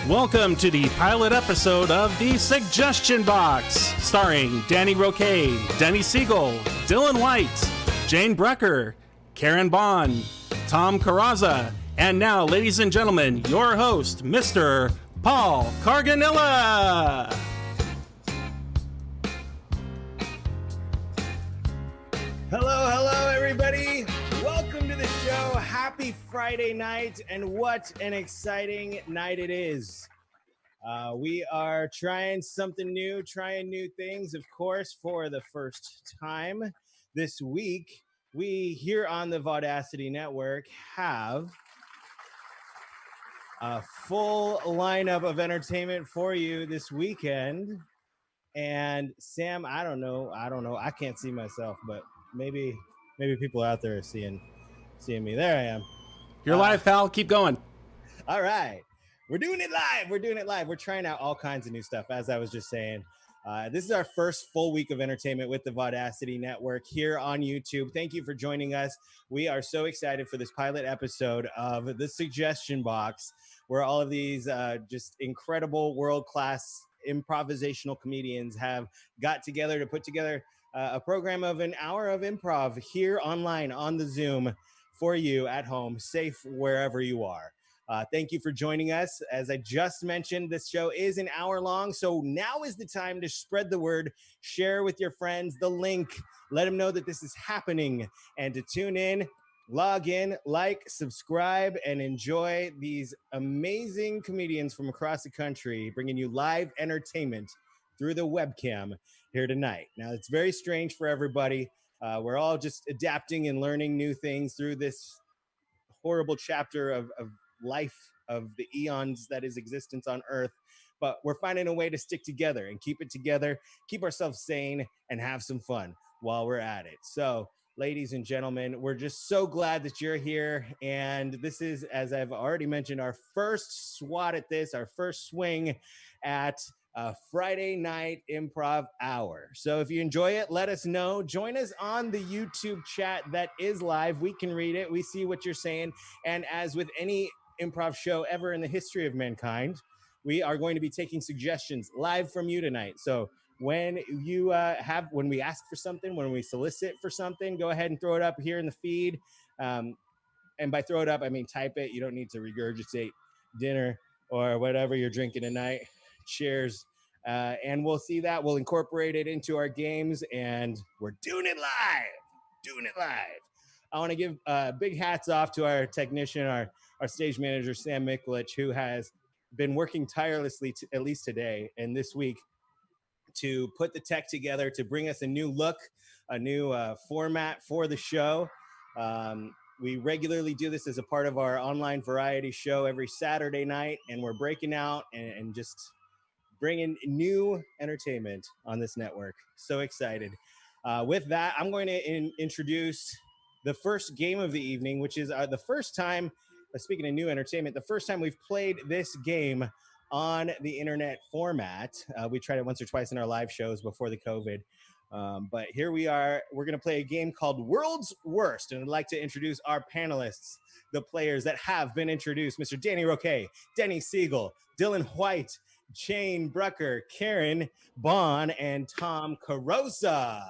Welcome to the pilot episode of The Suggestion Box, starring Danny Roque, Denny Siegel, Dylan White, Jane Brucker, Karen Baughn, Tom Carrozza, and now, ladies and gentlemen, your host, Mr. Paul Carganilla. Hello, everybody. Welcome to the show. Happy Friday night, and what an exciting night it is. We are trying something new, trying new things, of course, for the first time this week. We here on the Vaudacity Network have a full lineup of entertainment for you this weekend. And Sam, I don't know. I can't see myself, but maybe people out there are seeing me. There I am. You're live, pal. Keep going. All right. We're doing it live. We're trying out all kinds of new stuff, as I was just saying. This is our first full week of entertainment with the Vaudacity Network here on YouTube. Thank you for joining us. We are so excited for this pilot episode of The Suggestion Box, where all of these just incredible world-class improvisational comedians have got together to put together a program of an hour of improv here online on the Zoom for you at home, safe wherever you are. Thank you for joining us. As I just mentioned, this show is an hour long, so now is the time to spread the word, share with your friends the link, let them know that this is happening, and to tune in, log in, like, subscribe, and enjoy these amazing comedians from across the country bringing you live entertainment through the webcam here tonight. Now, it's very strange for everybody. We're all just adapting and learning new things through this horrible chapter of life, of the eons that is existence on Earth. But we're finding a way to stick together and keep it together, keep ourselves sane, and have some fun while we're at it. So, ladies and gentlemen, we're just so glad that you're here. And this is, as I've already mentioned, our first swat at this, our first swing at a Friday night improv hour. So if you enjoy it, let us know. Join us on the YouTube chat that is live. We can read it. We see what you're saying. And as with any improv show ever in the history of mankind, we are going to be taking suggestions live from you tonight. So when you when we ask for something, when we solicit for something, go ahead and throw it up here in the feed. And by throw it up, I mean type it. You don't need to regurgitate dinner or whatever you're drinking tonight. Cheers. And we'll see that. We'll incorporate it into our games, and we're doing it live. I want to give big hats off to our technician, our stage manager, Sam Mikulich, who has been working tirelessly, at least today and this week, to put the tech together, to bring us a new look, a new format for the show. We regularly do this as a part of our online variety show every Saturday night, and we're breaking out and just bringing new entertainment on this network. So excited. With that, I'm going to introduce the first game of the evening, which is the first time, speaking of new entertainment, the first time we've played this game on the internet format. We tried it once or twice in our live shows before the COVID. But here we are. We're going to play a game called World's Worst. And I'd like to introduce our panelists, the players that have been introduced. Mr. Danny Roque, Denny Siegel, Dylan White, Jane Brucker, Karen Baughn, and Tom Carrozza.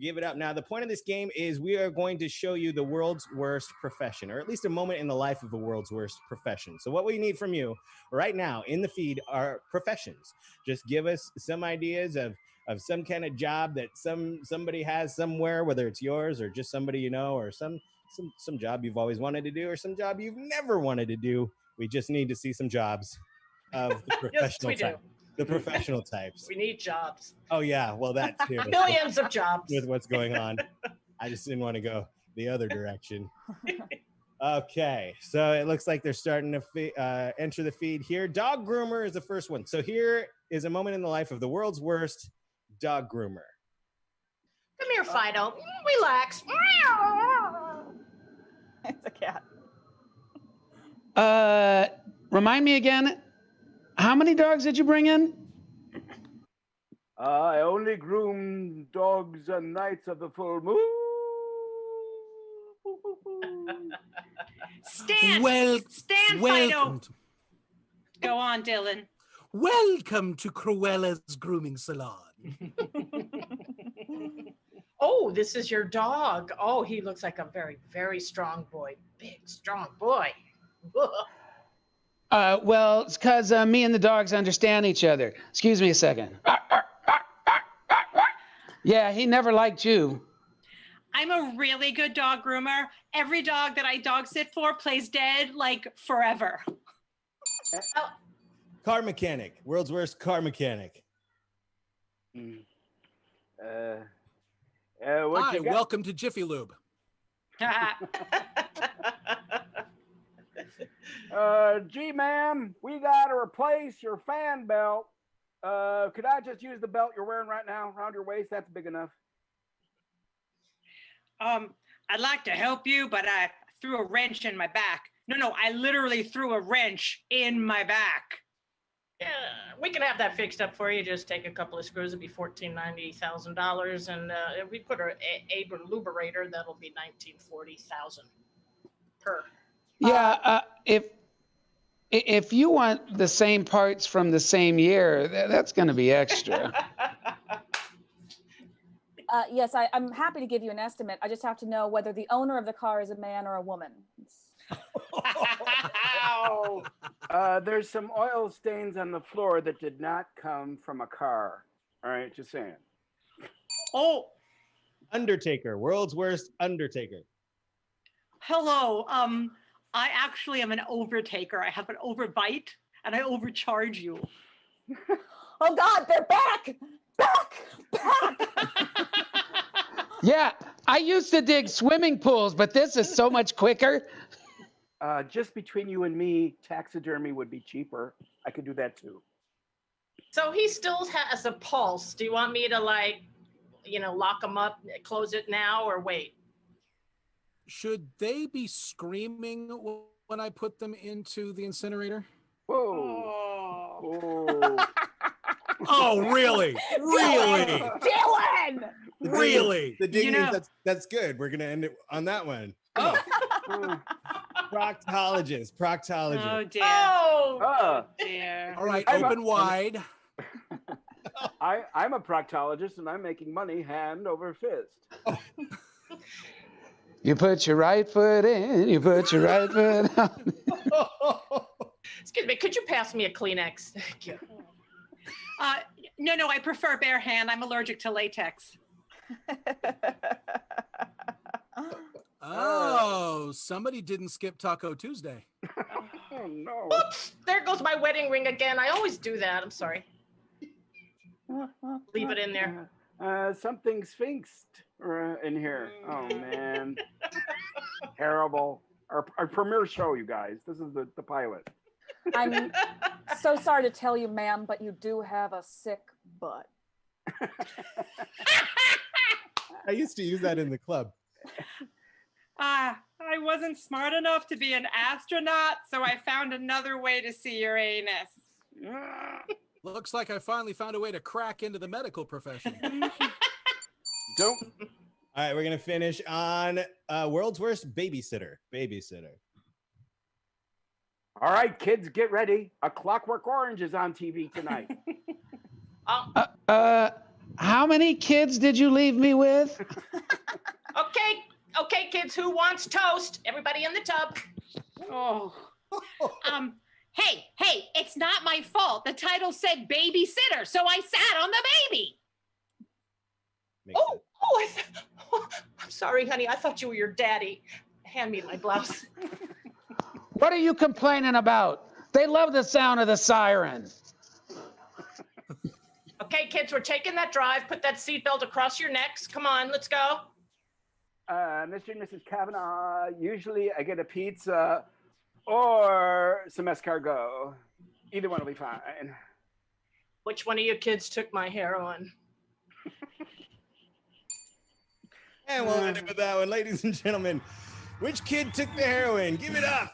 Give it up. Now, the point of this game is we are going to show you the world's worst profession, or at least a moment in the life of the world's worst profession. So what we need from you right now in the feed are professions. Just give us some ideas of some kind of job that somebody has somewhere, whether it's yours or just somebody you know, or some job you've always wanted to do, or some job you've never wanted to do. We just need to see some jobs of the professional type. The professional types. We need jobs. Oh, yeah. Well, that too. Millions of jobs. With what's going on. I just didn't want to go the other direction. Okay. So it looks like they're starting to enter the feed here. Dog groomer is the first one. So here is a moment in the life of the world's worst dog groomer. Come here, Fido. Relax. It's a cat. Remind me again, how many dogs did you bring in? I only groom dogs on nights of the full moon. Stand, Fido. Go on, Dylan. Welcome to Cruella's grooming salon. Oh, this is your dog. Oh, he looks like a very, very strong boy. Big, strong boy. Well, it's because me and the dogs understand each other. Excuse me a second. Yeah, he never liked you. I'm a really good dog groomer. Every dog that I dog sit for plays dead like forever. Car mechanic, world's worst car mechanic. What Hi, you got? welcome to Jiffy Lube. Gee, ma'am, we got to replace your fan belt. Could I just use the belt you're wearing right now around your waist? That's big enough. I'd like to help you, but I threw a wrench in my back. No, I literally threw a wrench in my back. Yeah, we can have that fixed up for you. Just take a couple of screws. It'll be $1,490,000, and if we put a lubricator, that'll be $1,940,000 per. Yeah, if you want the same parts from the same year, that's going to be extra. Yes, I'm happy to give you an estimate. I just have to know whether the owner of the car is a man or a woman. There's some oil stains on the floor that did not come from a car. All right, just saying. Oh, Undertaker, world's worst Undertaker. hello. I actually am an overtaker. I have an overbite, and I overcharge you. Oh God, they're back! Back! Yeah, I used to dig swimming pools, but this is so much quicker. Just between you and me, taxidermy would be cheaper. I could do that too. So he still has a pulse. Do you want me to lock him up, close it now, or wait? Should they be screaming when I put them into the incinerator? Whoa. Oh. Oh, really? Really? Dylan! Really? The dignity, You know- that's good. We're gonna end it on that one. Come on. Proctologist. Oh dear. Oh, Dear. All right, I'm open wide. I'm a proctologist and I'm making money hand over fist. You put your right foot in, you put your right foot out. excuse me. Could you pass me a Kleenex? Thank you. No, I prefer bare hand. I'm allergic to latex. Oh, somebody didn't skip Taco Tuesday. Oh no. Oops! There goes my wedding ring again. I always do that. I'm sorry. Leave it in there. Something sphinxed in here. Oh man. Terrible. Our premiere show, you guys. This is the pilot. I'm so sorry to tell you, ma'am, but you do have a sick butt. I used to use that in the club. I wasn't smart enough to be an astronaut, so I found another way to see your anus. Looks like I finally found a way to crack into the medical profession. Don't. All right, we're gonna finish on world's worst babysitter. All right, kids, get ready. A Clockwork Orange is on TV tonight. How many kids did you leave me with? Okay, kids. Who wants toast? Everybody in the tub. Oh. Hey, it's not my fault. The title said babysitter, so I sat on the baby. Makes sense. I'm sorry, honey. I thought you were your daddy. Hand me my blouse. What are you complaining about? They love the sound of the siren. Okay, kids, we're taking that drive. Put that seatbelt across your necks. Come on, let's go. Mr. and Mrs. Kavanaugh, usually I get a pizza or some escargot. Either one will be fine. Which one of you kids took my heroin? And we'll end it with that one, ladies and gentlemen. Which kid took the heroin? Give it up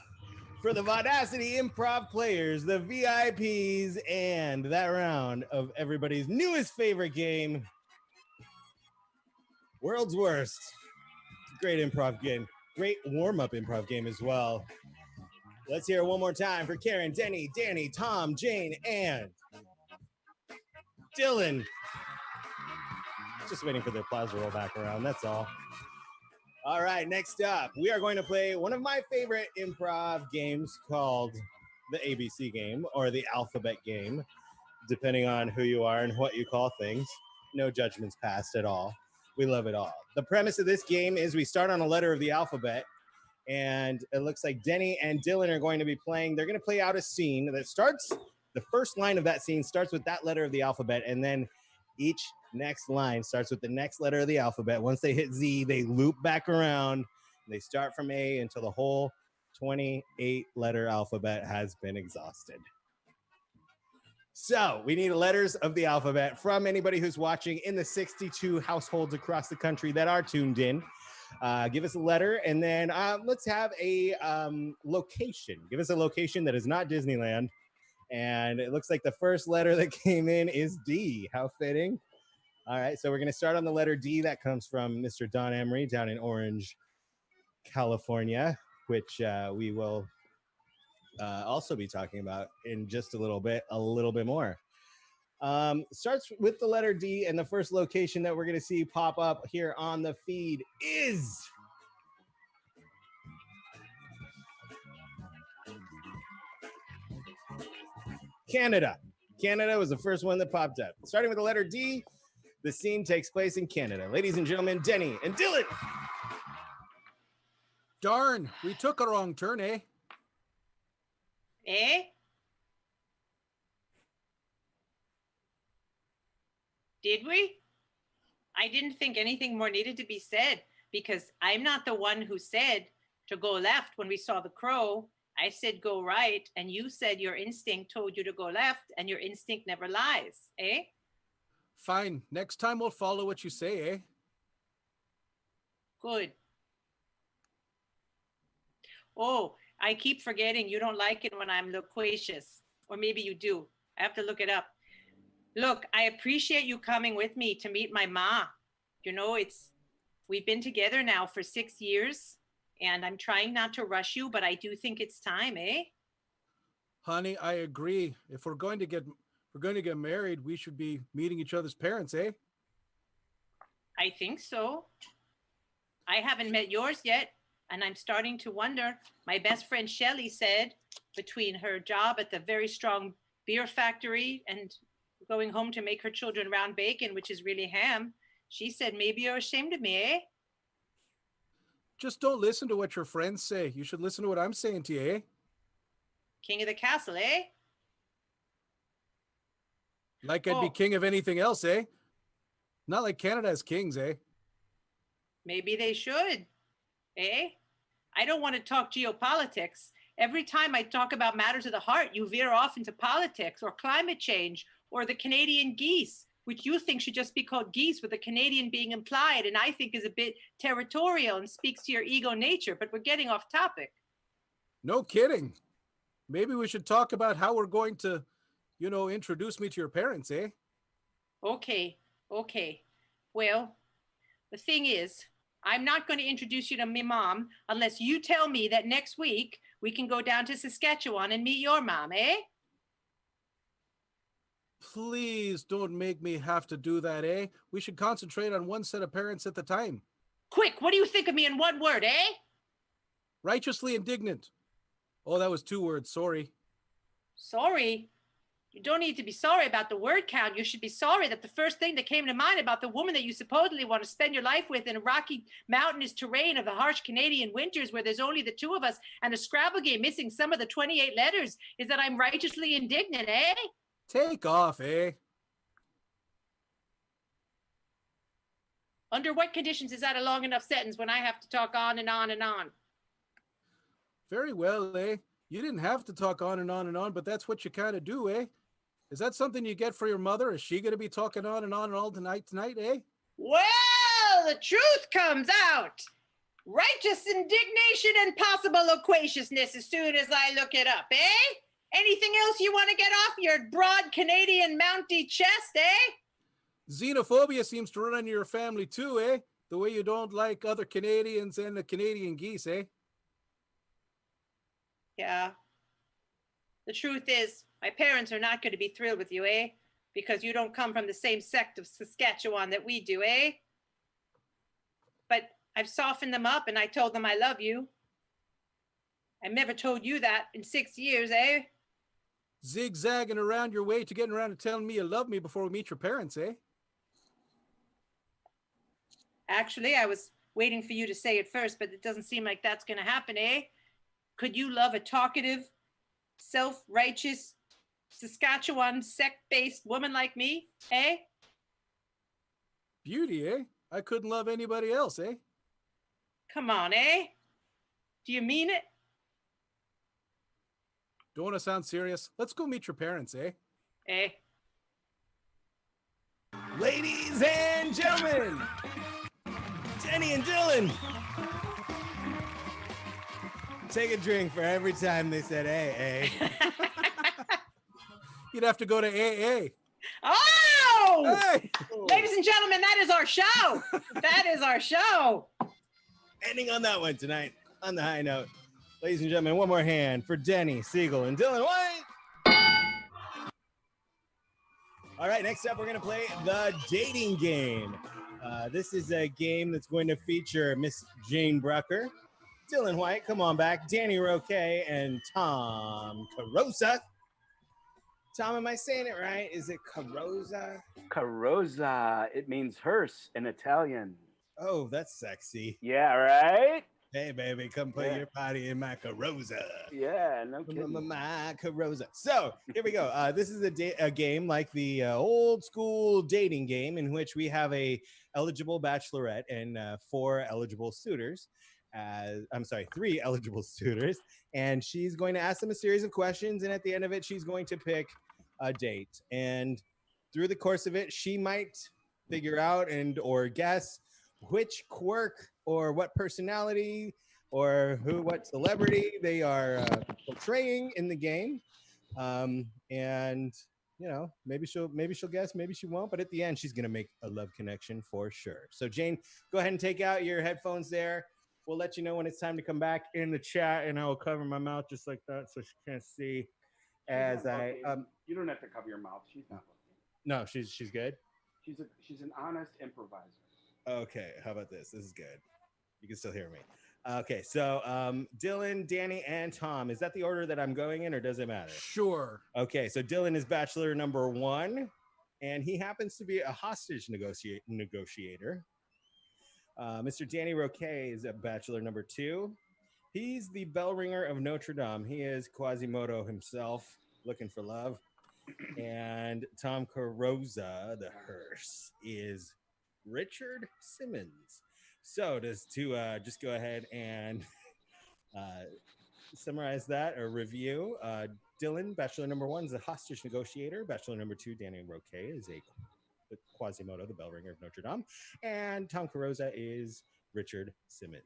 for the Vaudacity Improv players, the VIPs, and that round of everybody's newest favorite game, World's Worst. Great improv game. Great warm-up improv game as well. Let's hear it one more time for Karen, Denny, Danny, Tom, Jane, and Dylan. Just waiting for the applause to roll back around. That's all. All right, next up, we are going to play one of my favorite improv games called the ABC game or the alphabet game, depending on who you are and what you call things. No judgments passed at all. We love it all. The premise of this game is we start on a letter of the alphabet, and it looks like Denny and Dylan are going to be playing. They're going to play out a scene that starts, the first line of that scene starts with that letter of the alphabet, and then each next line starts with the next letter of the alphabet. Once they hit Z, they loop back around, and they start from A until the whole 28-letter alphabet has been exhausted. So we need letters of the alphabet from anybody who's watching in the 62 households across the country that are tuned in. Give us a letter, and then let's have a location. Give us a location that is not Disneyland. And it looks like the first letter that came in is D. How fitting. All right, so we're going to start on the letter D. That comes from Mr. Don Emery down in Orange, California, which we will also be talking about in just a little bit more. Starts with the letter D, and the first location that we're going to see pop up here on the feed is Canada. Canada was the first one that popped up. Starting with the letter D, the scene takes place in Canada. Ladies and gentlemen, Denny and Dylan. Darn, we took a wrong turn, eh? Eh? Did we? I didn't think anything more needed to be said because I'm not the one who said to go left when we saw the crow. I said go right, and you said your instinct told you to go left, and your instinct never lies, eh? Fine. Next time we'll follow what you say, eh? Good. Oh, I keep forgetting you don't like it when I'm loquacious. Or maybe you do. I have to look it up. Look, I appreciate you coming with me to meet my ma. You know, we've been together now for 6 years, and I'm trying not to rush you, but I do think it's time, eh? Honey, I agree. If we're going to get married, we should be meeting each other's parents, eh? I think so. I haven't met yours yet, and I'm starting to wonder. My best friend Shelley said between her job at the very strong beer factory and going home to make her children round bacon, which is really ham, she said, maybe you're ashamed of me, eh? Just don't listen to what your friends say. You should listen to what I'm saying to you, eh? King of the castle, eh? Like I'd be king of anything else, eh? Not like Canada has kings, eh? Maybe they should, eh? I don't want to talk geopolitics. Every time I talk about matters of the heart, you veer off into politics or climate change or the Canadian geese, which you think should just be called geese with the Canadian being implied, and I think is a bit territorial and speaks to your ego nature, but we're getting off topic. No kidding. Maybe we should talk about how we're going to, introduce me to your parents, eh? Okay. Well, the thing is, I'm not going to introduce you to my mom unless you tell me that next week we can go down to Saskatchewan and meet your mom, eh? Please don't make me have to do that, eh? We should concentrate on one set of parents at the time. Quick, what do you think of me in one word, eh? Righteously indignant. Oh, that was 2 words. Sorry. Sorry? You don't need to be sorry about the word count. You should be sorry that the first thing that came to mind about the woman that you supposedly want to spend your life with in a rocky, mountainous terrain of the harsh Canadian winters where there's only the 2 of us and a Scrabble game missing some of the 28 letters is that I'm righteously indignant, eh? Take off, eh? Under what conditions is that a long enough sentence when I have to talk on and on and on? Very well, eh? You didn't have to talk on and on and on, but that's what you kind of do, eh? Is that something you get for your mother? Is she going to be talking on and on and all tonight, eh? Well, the truth comes out. Righteous indignation and possible loquaciousness as soon as I look it up, eh? Anything else you want to get off your broad Canadian Mountie chest, eh? Xenophobia seems to run in your family too, eh? The way you don't like other Canadians and the Canadian geese, eh? Yeah. The truth is, my parents are not going to be thrilled with you, eh? Because you don't come from the same sect of Saskatchewan that we do, eh? But I've softened them up and I told them I love you. I've never told you that in 6 years, eh? Zigzagging around your way to getting around to telling me you love me before we meet your parents, eh? Actually, I was waiting for you to say it first, but it doesn't seem like that's going to happen, eh? Could you love a talkative, self-righteous, Saskatchewan sect-based woman like me, eh? Beauty, eh? I couldn't love anybody else, eh? Come on, eh? Do you mean it? Don't want to sound serious. Let's go meet your parents, eh? Eh? Ladies and gentlemen, Denny and Dylan. Take a drink for every time they said hey, eh? You'd have to go to AA. Oh! Hey! Ladies and gentlemen, that is our show. That is our show. Ending on that one tonight, on the high note. Ladies and gentlemen, one more hand for Denny, Siegel, and Dylan White. All right, next up, we're going to play the dating game. This is a game that's going to feature Miss Jane Brucker, Dylan White, come on back, Danny Roque, and Tom Carrozza. Tom, am I saying it right? Is it Carrozza? Carrozza. It means hearse in Italian. Oh, that's sexy. Yeah, right? Hey, baby, come put your body in my Carrozza. Yeah, no kidding. My Carrozza. So here we go. This is a game like the old school dating game in which we have a eligible bachelorette and 4 eligible suitors. Three eligible suitors, and she's going to ask them a series of questions, and at the end of it, she's going to pick a date. And through the course of it, she might figure out or guess which quirk or what personality or what celebrity they are portraying in the game. And you know, maybe she'll guess, maybe she won't, but at the end, she's gonna make a love connection for sure. So Jane, go ahead and take out your headphones there. We'll let you know when it's time to come back in the chat, and I will cover my mouth just like that so she can't see. As I you don't have to cover your mouth. She's not looking. No, she's good. She's an honest improviser. Okay, how about this? This is good. You can still hear me. Okay, so Dylan, Danny, and Tom. Is that the order that I'm going in, or does it matter? Sure. Okay, so Dylan is bachelor number 1, and he happens to be a hostage negotiator. Mr. Danny Roque is a bachelor number 2. He's the bell ringer of Notre Dame. He is Quasimodo himself, looking for love. And Tom Carrozza, the hearse, is Richard Simmons. So to just go ahead and summarize that or review, Dylan, bachelor number 1, is a hostage negotiator. Bachelor number 2, Danny Roque, is a Quasimodo, the bell ringer of Notre Dame. And Tom Carrozza is Richard Simmons.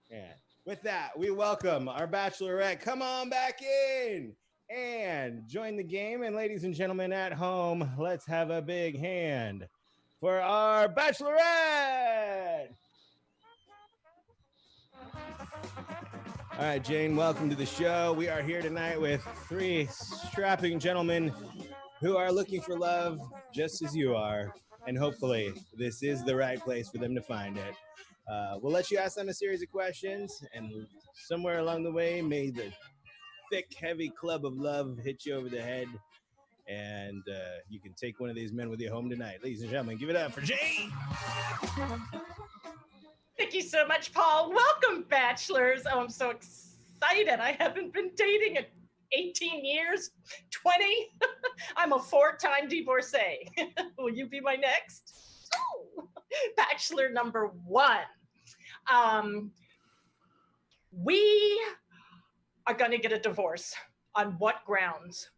And with that, we welcome our bachelorette. Come on back in and join the game. And ladies and gentlemen at home, let's have a big hand for our bachelorette. All right, Jane, welcome to the show. We are here tonight with 3 strapping gentlemen who are looking for love just as you are. And hopefully this is the right place for them to find it. We'll let you ask them a series of questions, and somewhere along the way, may the thick, heavy club of love hit you over the head, and you can take one of these men with you home tonight. Ladies and gentlemen, give it up for Jane. Thank you so much, Paul. Welcome, bachelors. Oh, I'm so excited. I haven't been dating in 18 years, 20. I'm a 4-time divorcee. Will you be my next? Oh, bachelor number 1. We are going to get a divorce. On what grounds?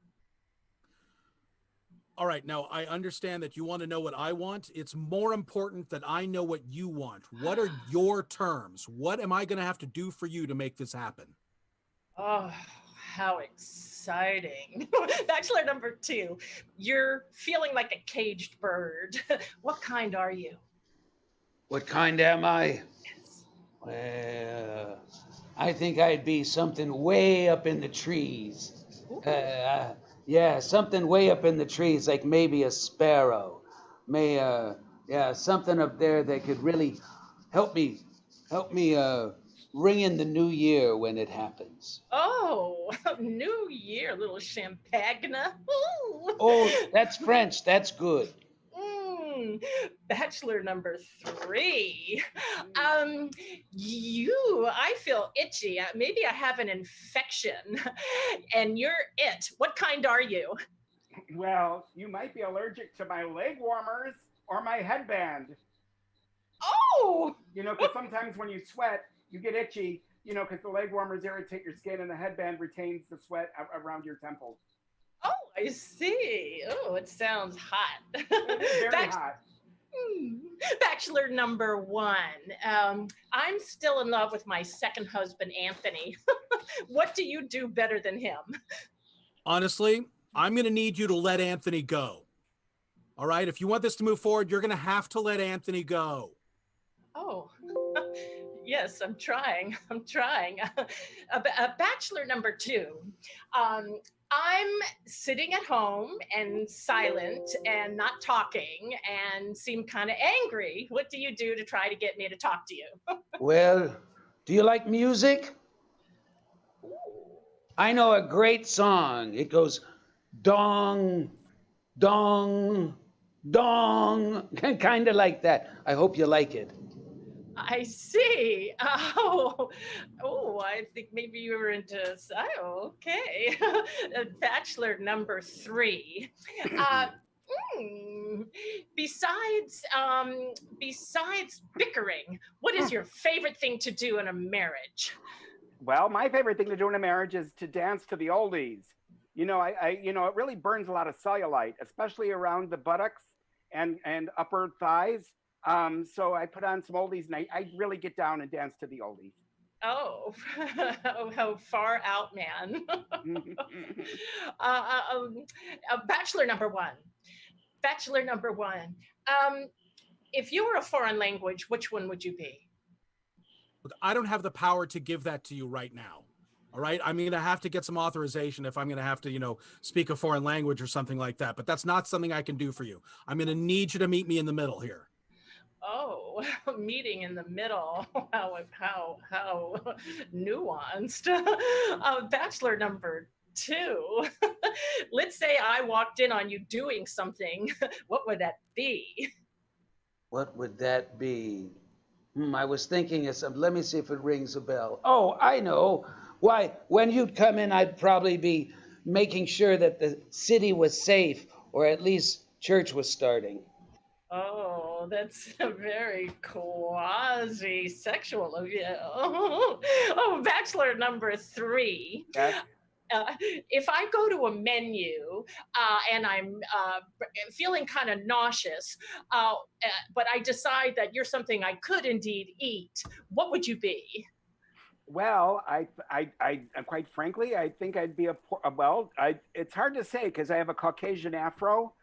All right, now I understand that you want to know what I want. It's more important that I know what you want. What are your terms? What am I going to have to do for you to make this happen? Oh, how exciting. Bachelor number 2, you're feeling like a caged bird. What kind are you? What kind am I? Yes. Well, I think I'd be something way up in the trees. Yeah, something way up in the trees, like maybe a sparrow. Yeah, something up there that could really help me, ring in the new year when it happens. Oh, New Year, little champagne. Ooh. Oh, that's French. That's good. Mm, bachelor number 3. I feel itchy. Maybe I have an infection, and you're it. What kind are you? Well, you might be allergic to my leg warmers or my headband. Oh, You know, because sometimes when you sweat, you get itchy, you know, because the leg warmers irritate your skin and the headband retains the sweat around your temples. oh, I see. Oh, it sounds hot. It is very Bac- hot. Bachelor number 1. I'm still in love with my second husband, Anthony. What do you do better than him? Honestly, I'm going to need you to let Anthony go. All right. If you want this to move forward, you're going to have to let Anthony go. Oh, yes, I'm trying. I'm trying. Bachelor number 2. I'm sitting at home and silent and not talking and seem kind of angry. What do you do to try to get me to talk to you? Well, do you like music? I know a great song. It goes dong, dong, dong, kind of like that. I hope you like it. I see. Oh, I think maybe you were into. Oh, okay. Bachelor number 3. Besides bickering, what is your favorite thing to do in a marriage? Well, my favorite thing to do in a marriage is to dance to the oldies. You know, you know, it really burns a lot of cellulite, especially around the buttocks and upper thighs. So I put on some oldies and I really get down and dance to the oldies. Oh, oh, how far out, man. Bachelor number 1. Bachelor number 1. If you were a foreign language, which one would you be? Look, I don't have the power to give that to you right now. All right. I'm going to have to get some authorization if I'm going to have to, you know, speak a foreign language or something like that. But that's not something I can do for you. I'm going to need you to meet me in the middle here. Oh, meeting in the middle. How nuanced. Bachelor number 2. Let's say I walked in on you doing something. What would that be? What would that be? I was thinking of something. Let me see if it rings a bell. Oh, I know. Why, when you'd come in, I'd probably be making sure that the city was safe, or at least church was starting. Oh, that's very quasi-sexual of you. Oh, bachelor number 3. Yes. If I go to a menu and I'm feeling kind of nauseous, but I decide that you're something I could indeed eat, what would you be? Well, I quite frankly, I think I'd be it's hard to say because I have a Caucasian afro.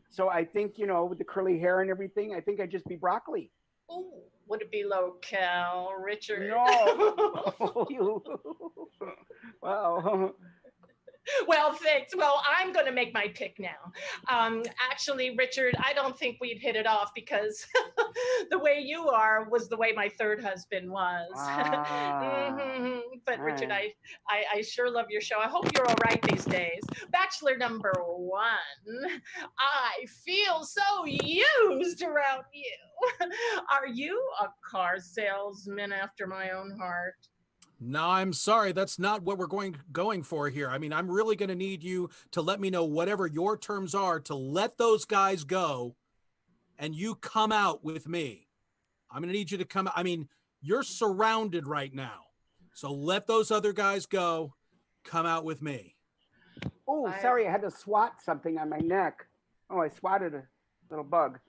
So I think, you know, with the curly hair and everything, I think I'd just be broccoli. Ooh, would it be locale, Richard? No. Well. Well, thanks. Well, I'm going to make my pick now. Actually, Richard, I don't think we'd hit it off because the way you are was the way my third husband was. But Richard, right. I sure love your show. I hope you're all right these days. Bachelor number 1. I feel so used around you. Are you a car salesman after my own heart? No, I'm sorry. That's not what we're going for here. I mean, I'm really going to need you to let me know whatever your terms are to let those guys go and you come out with me. I'm going to need you to come. I mean, you're surrounded right now. So let those other guys go. Come out with me. Oh, sorry. I had to swat something on my neck. Oh, I swatted a little bug.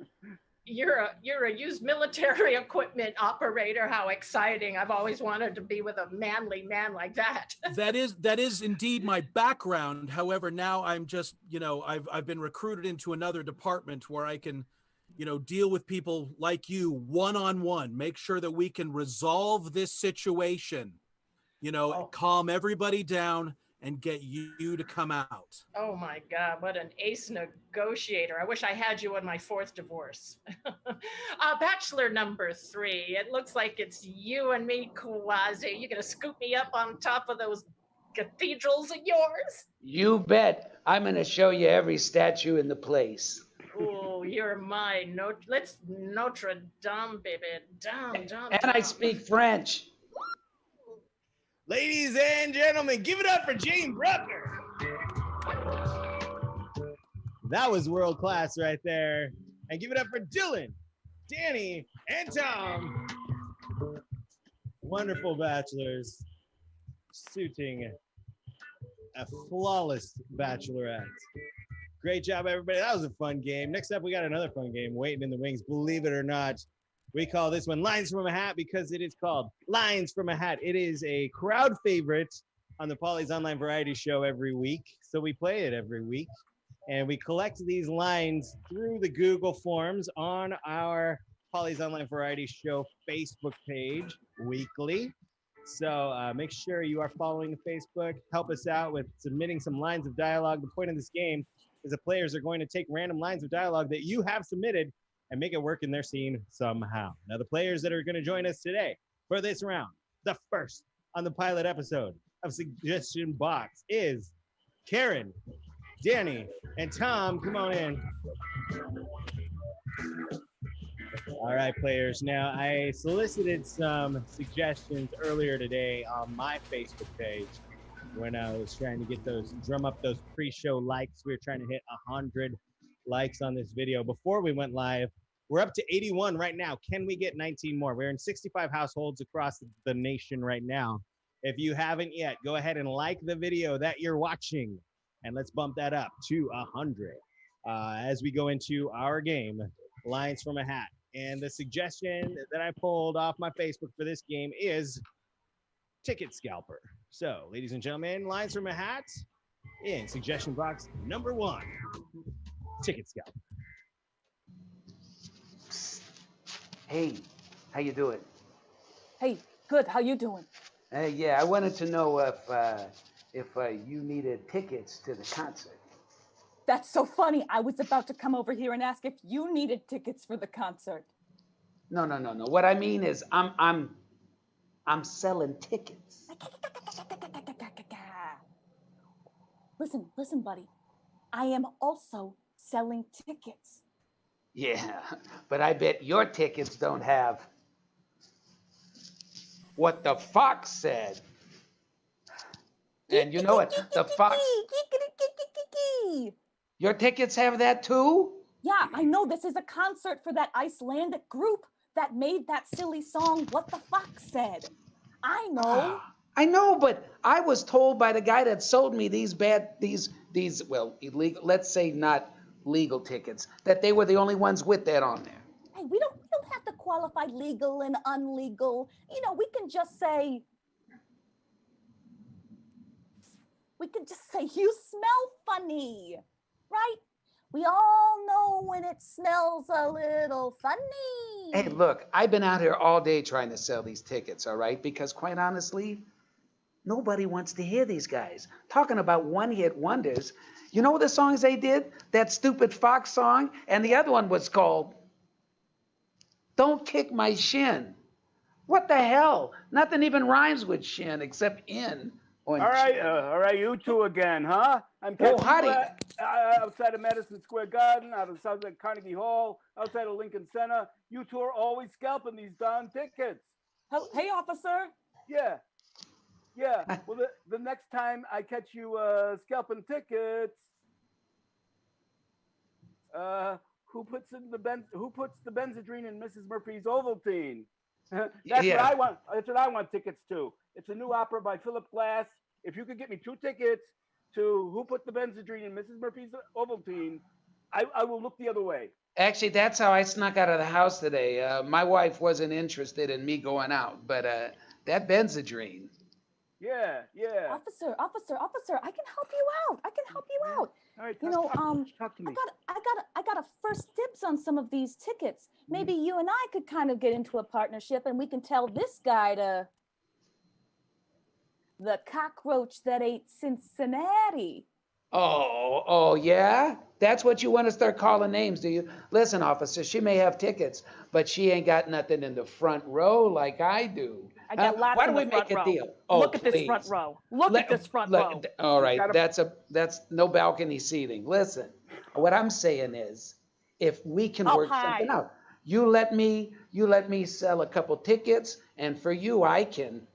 You're a used military equipment operator. How exciting. I've always wanted to be with a manly man like that. That is indeed my background. However, now I'm just, you know, I've been recruited into another department where I can, you know, deal with people like you one-on-one, make sure that we can resolve this situation. calm everybody down and get you to come out. Oh my God, what an ace negotiator. I wish I had you on my fourth divorce. Bachelor number 3. It looks like it's you and me, Quasi. You gonna scoop me up on top of those cathedrals of yours? You bet. I'm going to show you every statue in the place. Oh, you're mine. Let's Notre Dame, baby. Dame. And I speak French. Ladies and gentlemen, give it up for Jane Brucker. That was world class right there. And give it up for Dylan, Danny, and Tom. Wonderful bachelors suiting a flawless bachelorette. Great job, everybody. That was a fun game. Next up, we got another fun game waiting in the wings. Believe it or not, we call this one Lines from a Hat because it is called Lines from a Hat. It is a crowd favorite on the Polly's online variety show every week. So we play it every week. And we collect these lines through the Google Forms on our Polly's online variety show Facebook page weekly. So make sure you are following Facebook. Help us out with submitting some lines of dialogue. The point of this game is the players are going to take random lines of dialogue that you have submitted and make it work in their scene somehow. Now, the players that are going to join us today for this round, the first on the pilot episode of Suggestion Box is Karen, Danny, and Tom. Come on in. All right, players. Now, I solicited some suggestions earlier today on my Facebook page when I was trying to drum up those pre-show likes. We were trying to hit 100 likes on this video before we went live. We're up to 81 right now. Can we get 19 more? We're in 65 households across the nation right now. If you haven't yet, go ahead and like the video that you're watching, and let's bump that up to 100 as we go into our game, Lines from a Hat. And the suggestion that I pulled off my Facebook for this game is Ticket Scalper. So, ladies and gentlemen, Lines from a Hat in suggestion box number 1, Ticket Scalper. Hey, how you doing? Hey, good. How you doing? Yeah, I wanted to know if you needed tickets to the concert. That's so funny. I was about to come over here and ask if you needed tickets for the concert. No. What I mean is, I'm selling tickets. Listen, buddy. I am also selling tickets. Yeah, but I bet your tickets don't have what the fox said. And you know what? The fox. Your tickets have that too? Yeah, I know. This is a concert for that Icelandic group that made that silly song, What the Fox Said. I know. I know, but I was told by the guy that sold me these illegal, let's say not legal tickets, that they were the only ones with that on there. Hey, we don't have to qualify legal and unlegal. We can just say you smell funny, right? We all know when it smells a little funny. Hey, look, I've been out here all day trying to sell these tickets, all right? Because quite honestly, nobody wants to hear these guys talking about one-hit wonders. You know the songs they did? That stupid Fox song? And the other one was called Don't Kick My Shin. What the hell? Nothing even rhymes with shin except in. All right, you two again, huh? I'm catching you outside of Madison Square Garden, outside of Carnegie Hall, outside of Lincoln Center. You two are always scalping these darn tickets. Hey, officer. Yeah. Well, the next time I catch you scalping tickets, who puts the Benzedrine in Mrs. Murphy's Ovaltine? That's what I want tickets to. It's a new opera by Philip Glass. If you could get me 2 tickets to Who Put the Benzedrine in Mrs. Murphy's Ovaltine, I will look the other way. Actually, that's how I snuck out of the house today. My wife wasn't interested in me going out, but that Benzedrine. Yeah. Officer, I can help you out. All right, talk to me. I got a first dibs on some of these tickets. Maybe you and I could kind of get into a partnership, and we can tell this guy to The cockroach that ate Cincinnati. Oh, yeah? That's what you want to start calling names, do you? Listen, officer, she may have tickets, but she ain't got nothing in the front row like I do. I got lots Why in don't the we front make a row. deal? Oh, Look at this front please. row. Look at this front row. All right, gotta- that's no balcony seating. Listen, what I'm saying is, if we can Up work high. something out, you let me sell a couple tickets, and for you, I can.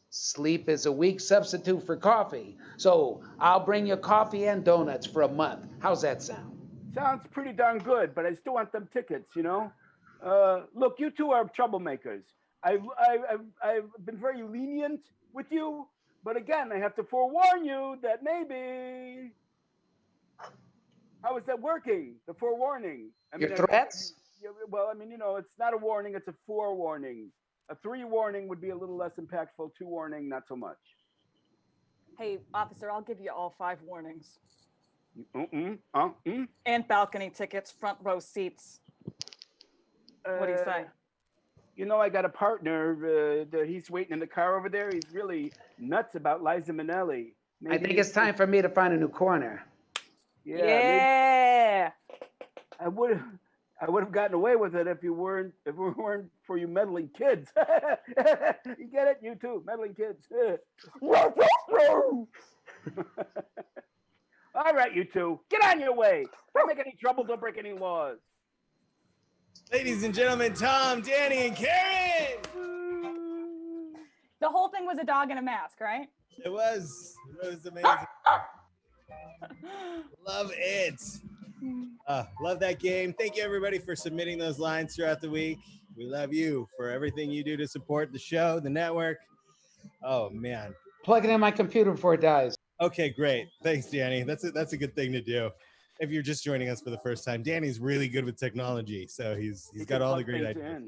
Sleep is a weak substitute for coffee. So I'll bring you coffee and donuts for a month. How's that sound? Sounds pretty darn good, but I still want them tickets, you know? Look, you two are troublemakers. I've been very lenient with you, but again, I have to forewarn you that maybe. How is that working? The forewarning. Your threats? Well, I mean, you know, it's not a warning, it's a forewarning. A 3 warning would be a little less impactful. 2 warning, not so much. Hey, officer, I'll give you all 5 warnings. Mm-mm. And balcony tickets, front row seats. What do you say? You know, I got a partner. He's waiting in the car over there. He's really nuts about Liza Minnelli. I think it's time for me to find a new corner. Yeah. I would have gotten away with it if it weren't for you meddling kids. You get it? You too, meddling kids. All right, you two, get on your way. Don't make any trouble. Don't break any laws. Ladies and gentlemen, Tom, Danny, and Karen. The whole thing was a dog in a mask, right? It was amazing. Love it. Love that game. Thank you, everybody, for submitting those lines throughout the week. We love you for everything you do to support the show, the network. Oh, man. Plug it in my computer before it dies. Okay, great. Thanks, Danny. That's a good thing to do. If you're just joining us for the first time, Danny's really good with technology, so he's got all the great ideas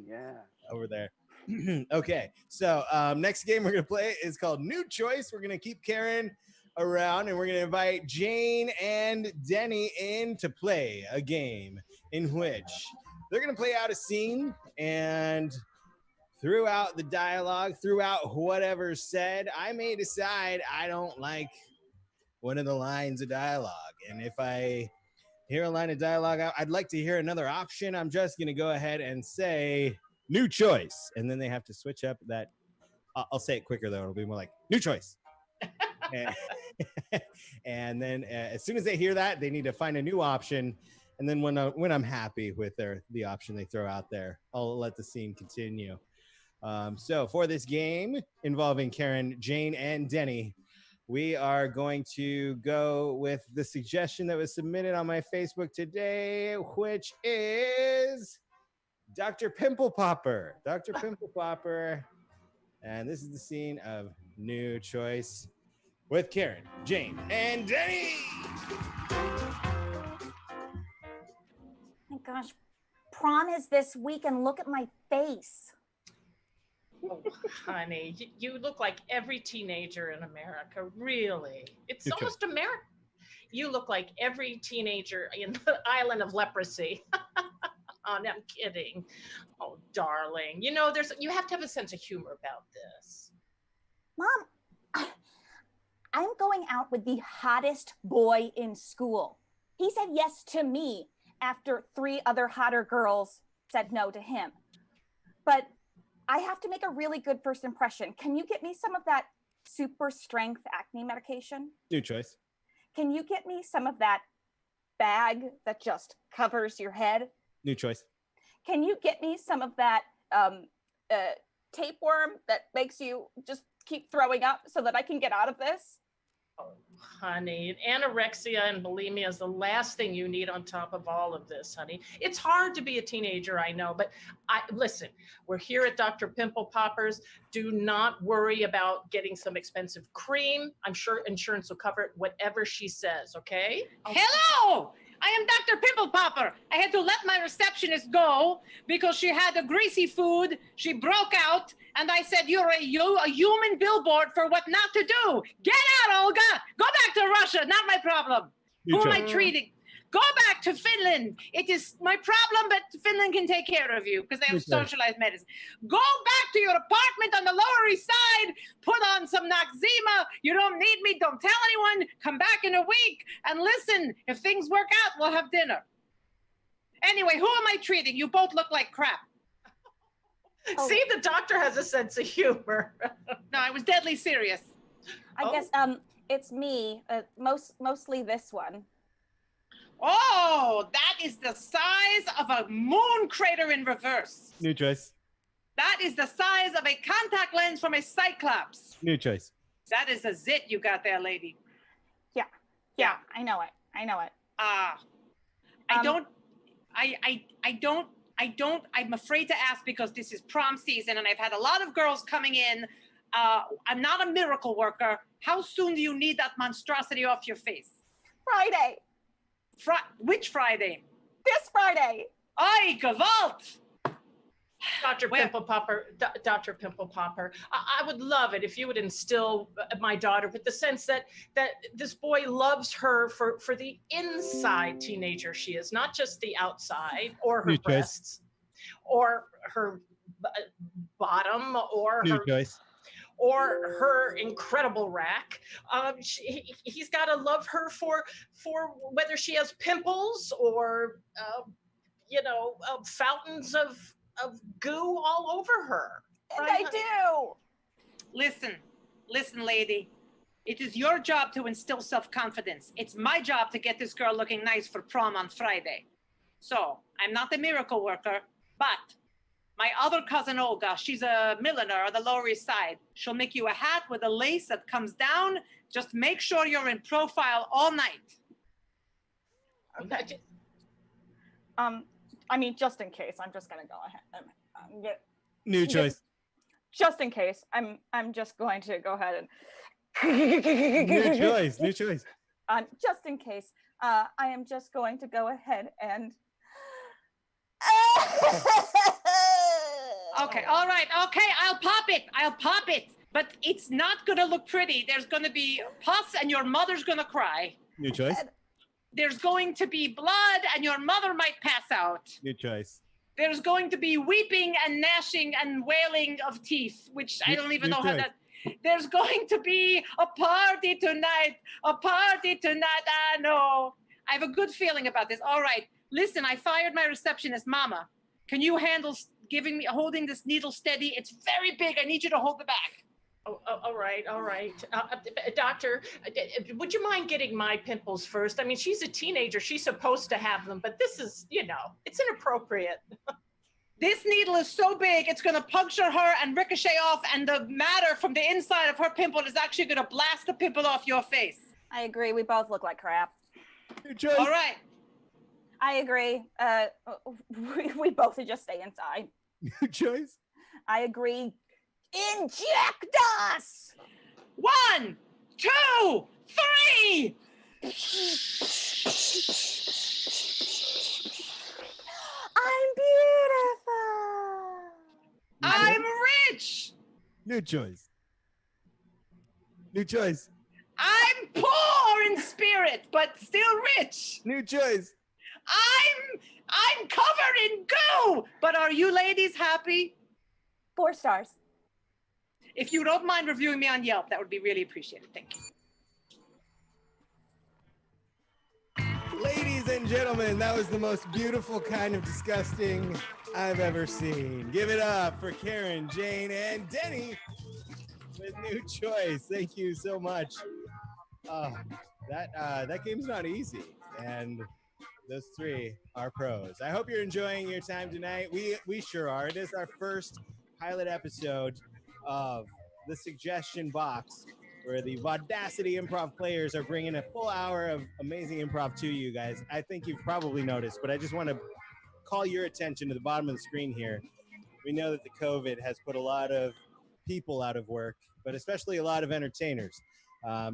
over there. Okay, so next game we're gonna play is called New Choice. We're gonna keep Karen around, and we're gonna invite Jane and Denny in to play a game in which they're gonna play out a scene, and throughout the dialogue, throughout whatever's said, I may decide I don't like one of the lines of dialogue, and if I hear a line of dialogue I'd like to hear another option, I'm just going to go ahead and say new choice, and then they have to switch up that. I'll say it quicker though. It'll be more like new choice. And then as soon as they hear that, they need to find a new option, and then when I'm happy with the option they throw out there, I'll let the scene continue. So for this game involving Karen, Jane, and Denny, we are going to go with the suggestion that was submitted on my Facebook today, which is Dr. Pimple Popper. Dr. Pimple Popper. And this is the scene of New Choice with Karen, Jane, and Denny. My gosh, prom is this week, and look at my face. Oh, honey, you look like every teenager in America, really. It's You almost America. You look like every teenager in the island of leprosy. Oh, no, I'm kidding. Oh, darling. You know, you have to have a sense of humor about this. Mom, I'm going out with the hottest boy in school. He said yes to me after 3 other hotter girls said no to him. But I have to make a really good first impression. Can you get me some of that super strength acne medication? New choice. Can you get me some of that bag that just covers your head? New choice. Can you get me some of that tapeworm that makes you just keep throwing up so that I can get out of this? Oh, honey, anorexia and bulimia is the last thing you need on top of all of this, honey. It's hard to be a teenager, I know, but listen, we're here at Dr. Pimple Poppers. Do not worry about getting some expensive cream. I'm sure insurance will cover it, whatever she says, okay? Hello! I am Dr. Pimple Popper. I had to let my receptionist go because she had a greasy food. She broke out, and I said, you're a human billboard for what not to do. Get out, Olga. Go back to Russia. Not my problem. Who am I treating? Go back to Finland. It is my problem, but Finland can take care of you because they have socialized medicine. Go back to your apartment on the Lower East Side. Put on some Noxzema. You don't need me. Don't tell anyone. Come back in a week. And listen, if things work out, we'll have dinner. Anyway, who am I treating? You both look like crap. See, the doctor has a sense of humor. No, I was deadly serious. I guess it's me. Mostly this one. Oh, that is the size of a moon crater in reverse. New choice. That is the size of a contact lens from a Cyclops. New choice. That is a zit you got there, lady. Yeah, I know it. I'm afraid to ask because this is prom season and I've had a lot of girls coming in. I'm not a miracle worker. How soon do you need that monstrosity off your face? Friday. Which Friday? This Friday. Ay, Gewalt! Dr. Pimple Popper, Dr. Pimple Popper, I would love it if you would instill my daughter with the sense that this boy loves her for the inside teenager she is, not just the outside or her breasts or her bottom or New her choice. or her incredible rack. He's got to love her for whether she has pimples or fountains of goo all over her. And I do. Listen, lady. It is your job to instill self-confidence. It's my job to get this girl looking nice for prom on Friday. So, I'm not the miracle worker, but my other cousin Olga, she's a milliner on the Lower East Side. She'll make you a hat with a lace that comes down. Just make sure you're in profile all night. Okay. I mean, just in case, I'm just gonna go ahead. New choice. Just in case, I'm just going to go ahead and. New choice. New choice. Just in case, I am just going to go ahead and. Okay, all right, okay, I'll pop it. But it's not gonna look pretty. There's gonna be pus and your mother's gonna cry. New choice. There's going to be blood and your mother might pass out. New choice. There's going to be weeping and gnashing and wailing of teeth, which I don't even know how that... There's going to be a party tonight. I know. I have a good feeling about this. All right, listen, I fired my receptionist, Mama. Can you handle holding this needle steady? It's very big. I need you to hold the back. Oh, all right. Doctor, would you mind getting my pimples first? I mean, she's a teenager. She's supposed to have them, but this is, it's inappropriate. This needle is so big, it's going to puncture her and ricochet off, and the matter from the inside of her pimple is actually going to blast the pimple off your face. I agree. We both look like crap. All right. I agree. We both should just stay inside. New choice. I agree. Inject us! 1, 2, 3! I'm beautiful! I'm rich! New choice. New choice. I'm poor in spirit, but still rich. New choice. I'm covered in goo! But are you ladies happy? 4 stars. If you don't mind reviewing me on Yelp, that would be really appreciated. Thank you. Ladies and gentlemen, that was the most beautiful kind of disgusting I've ever seen. Give it up for Karen, Jane, and Denny with New Choice. Thank you so much. That game's not easy, and those 3 are pros. I hope you're enjoying your time tonight. We sure are. It is our first pilot episode of the Suggestion Box, where the Vaudacity Improv players are bringing a full hour of amazing improv to you guys. I think you've probably noticed, but I just want to call your attention to the bottom of the screen here. We know that the COVID has put a lot of people out of work, but especially a lot of entertainers.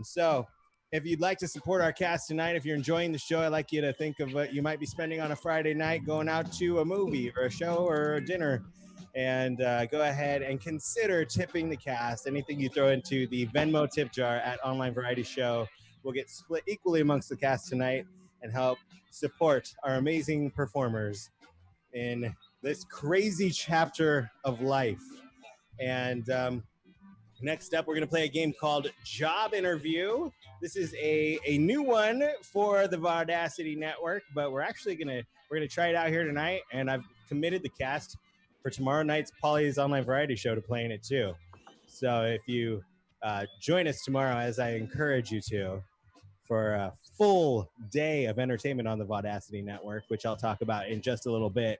So if you'd like to support our cast tonight, if you're enjoying the show, I'd like you to think of what you might be spending on a Friday night, going out to a movie or a show or a dinner. And go ahead and consider tipping the cast. Anything you throw into the Venmo tip jar at Online Variety Show will get split equally amongst the cast tonight. and help support our amazing performers in this crazy chapter of life. And next up, we're going to play a game called Job Interview. This is a new one for the Vaudacity Network, but we're gonna try it out here tonight, and I've committed the cast for tomorrow night's Polly's Online Variety Show to playing it too. So if you join us tomorrow, as I encourage you to, for a full day of entertainment on the Vaudacity Network, which I'll talk about in just a little bit.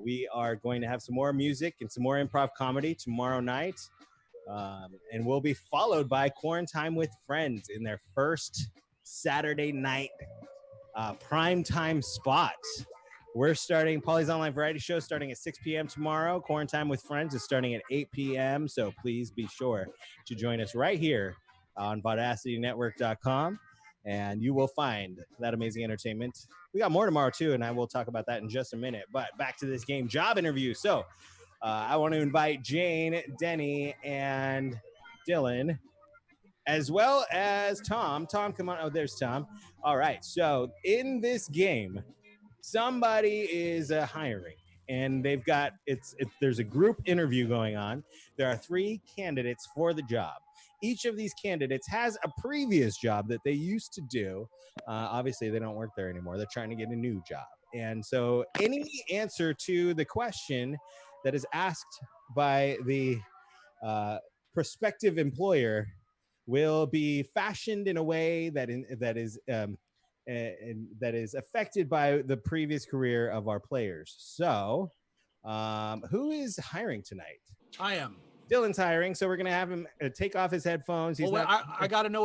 We are going to have some more music and some more improv comedy tomorrow night. And we'll be followed by Quarantine with Friends in their first Saturday night prime time spot. We're starting Polly's Online Variety Show starting at 6 p.m. tomorrow. Quarantine with Friends is starting at 8 p.m. So please be sure to join us right here on VaudacityNetwork.com, and you will find that amazing entertainment. We got more tomorrow too, and I will talk about that in just a minute. But back to this game, Job Interview. So I want to invite Jane, Denny, and Dylan, as well as Tom. Tom, come on. Oh, there's Tom. All right. So in this game, somebody is hiring, and they've got there's a group interview going on. There are 3 candidates for the job. Each of these candidates has a previous job that they used to do. Obviously, they don't work there anymore. They're trying to get a new job. And so any answer to the question that is asked by the prospective employer will be fashioned in a way that is affected by the previous career of our players. So, who is hiring tonight? I am. Dylan's hiring, so we're gonna have him take off his headphones. He's I gotta know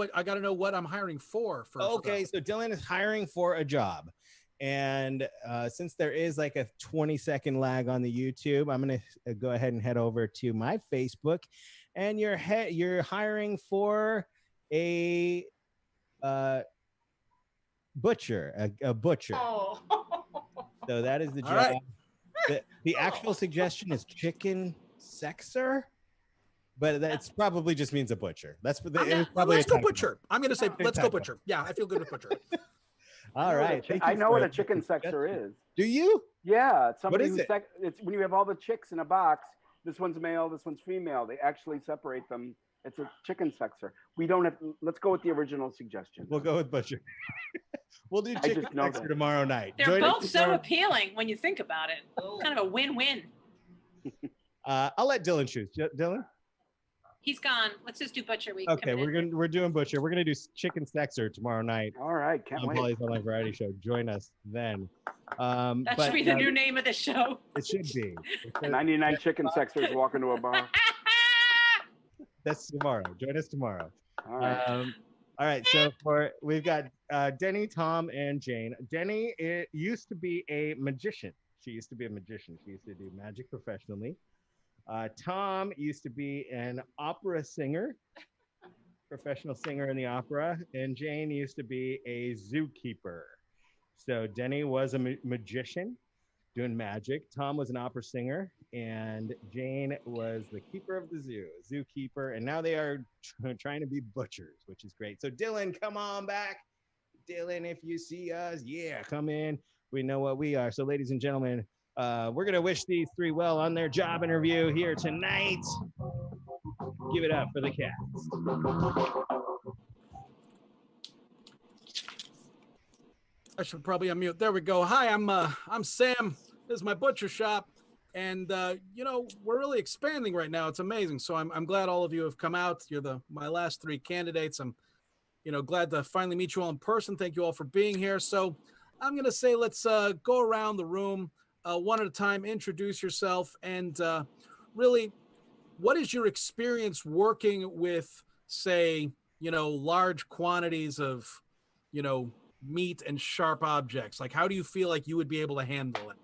what I'm hiring for first. Okay, so Dylan is hiring for a job. And since there is like a 20-second lag on the YouTube, I'm going to go ahead and head over to my Facebook. And you're hiring for a butcher, a butcher. Oh. So that is the job. Right. The actual suggestion is chicken sexer, but that's probably just means a butcher. Let's go butcher. I'm going to say let's go butcher. Yeah, I feel good with butcher. All right. I know what a chicken sexer is. Do you? Yeah, it's somebody What is it? It's when you have all the chicks in a box. This one's male, this one's female. They actually separate them. It's a chicken sexer. We don't have. Let's go with the original suggestion. We'll go with butcher. We'll do chicken sexer tomorrow night. They're both so appealing when you think about it. Kind of a win-win. I'll let Dylan choose. Dylan? He's gone. Let's just do butcher week. Okay, we're doing butcher. We're gonna do chicken sexer tomorrow night. All right, can't wait. Polly's Online Variety Show. Join us then. That should be the new name of the show. It should be. 99 chicken sexers walk into a bar. That's tomorrow. Join us tomorrow. All right. All right. So we've got Denny, Tom, and Jane. Denny used to be a magician. She used to be a magician. She used to do magic professionally. Tom used to be an opera singer, professional singer in the opera, and Jane used to be a zookeeper. So Denny was a magician doing magic. Tom was an opera singer, and Jane was the keeper of the zoo, zookeeper, and now they are trying to be butchers, which is great. So Dylan, come on back. Dylan, if you see us, yeah, come in. We know what we are. So ladies and gentlemen, we're going to wish these 3 well on their job interview here tonight. Give it up for the cast. I should probably unmute. There we go. Hi, I'm Sam. This is my butcher shop, and we're really expanding right now. It's amazing. So I'm glad all of you have come out. You're my last 3 candidates. I'm glad to finally meet you all in person. Thank you all for being here. So I'm gonna say let's go around the room one at a time. Introduce yourself, and really, what is your experience working with, say, large quantities of, meat and sharp objects? Like, how do you feel like you would be able to handle it?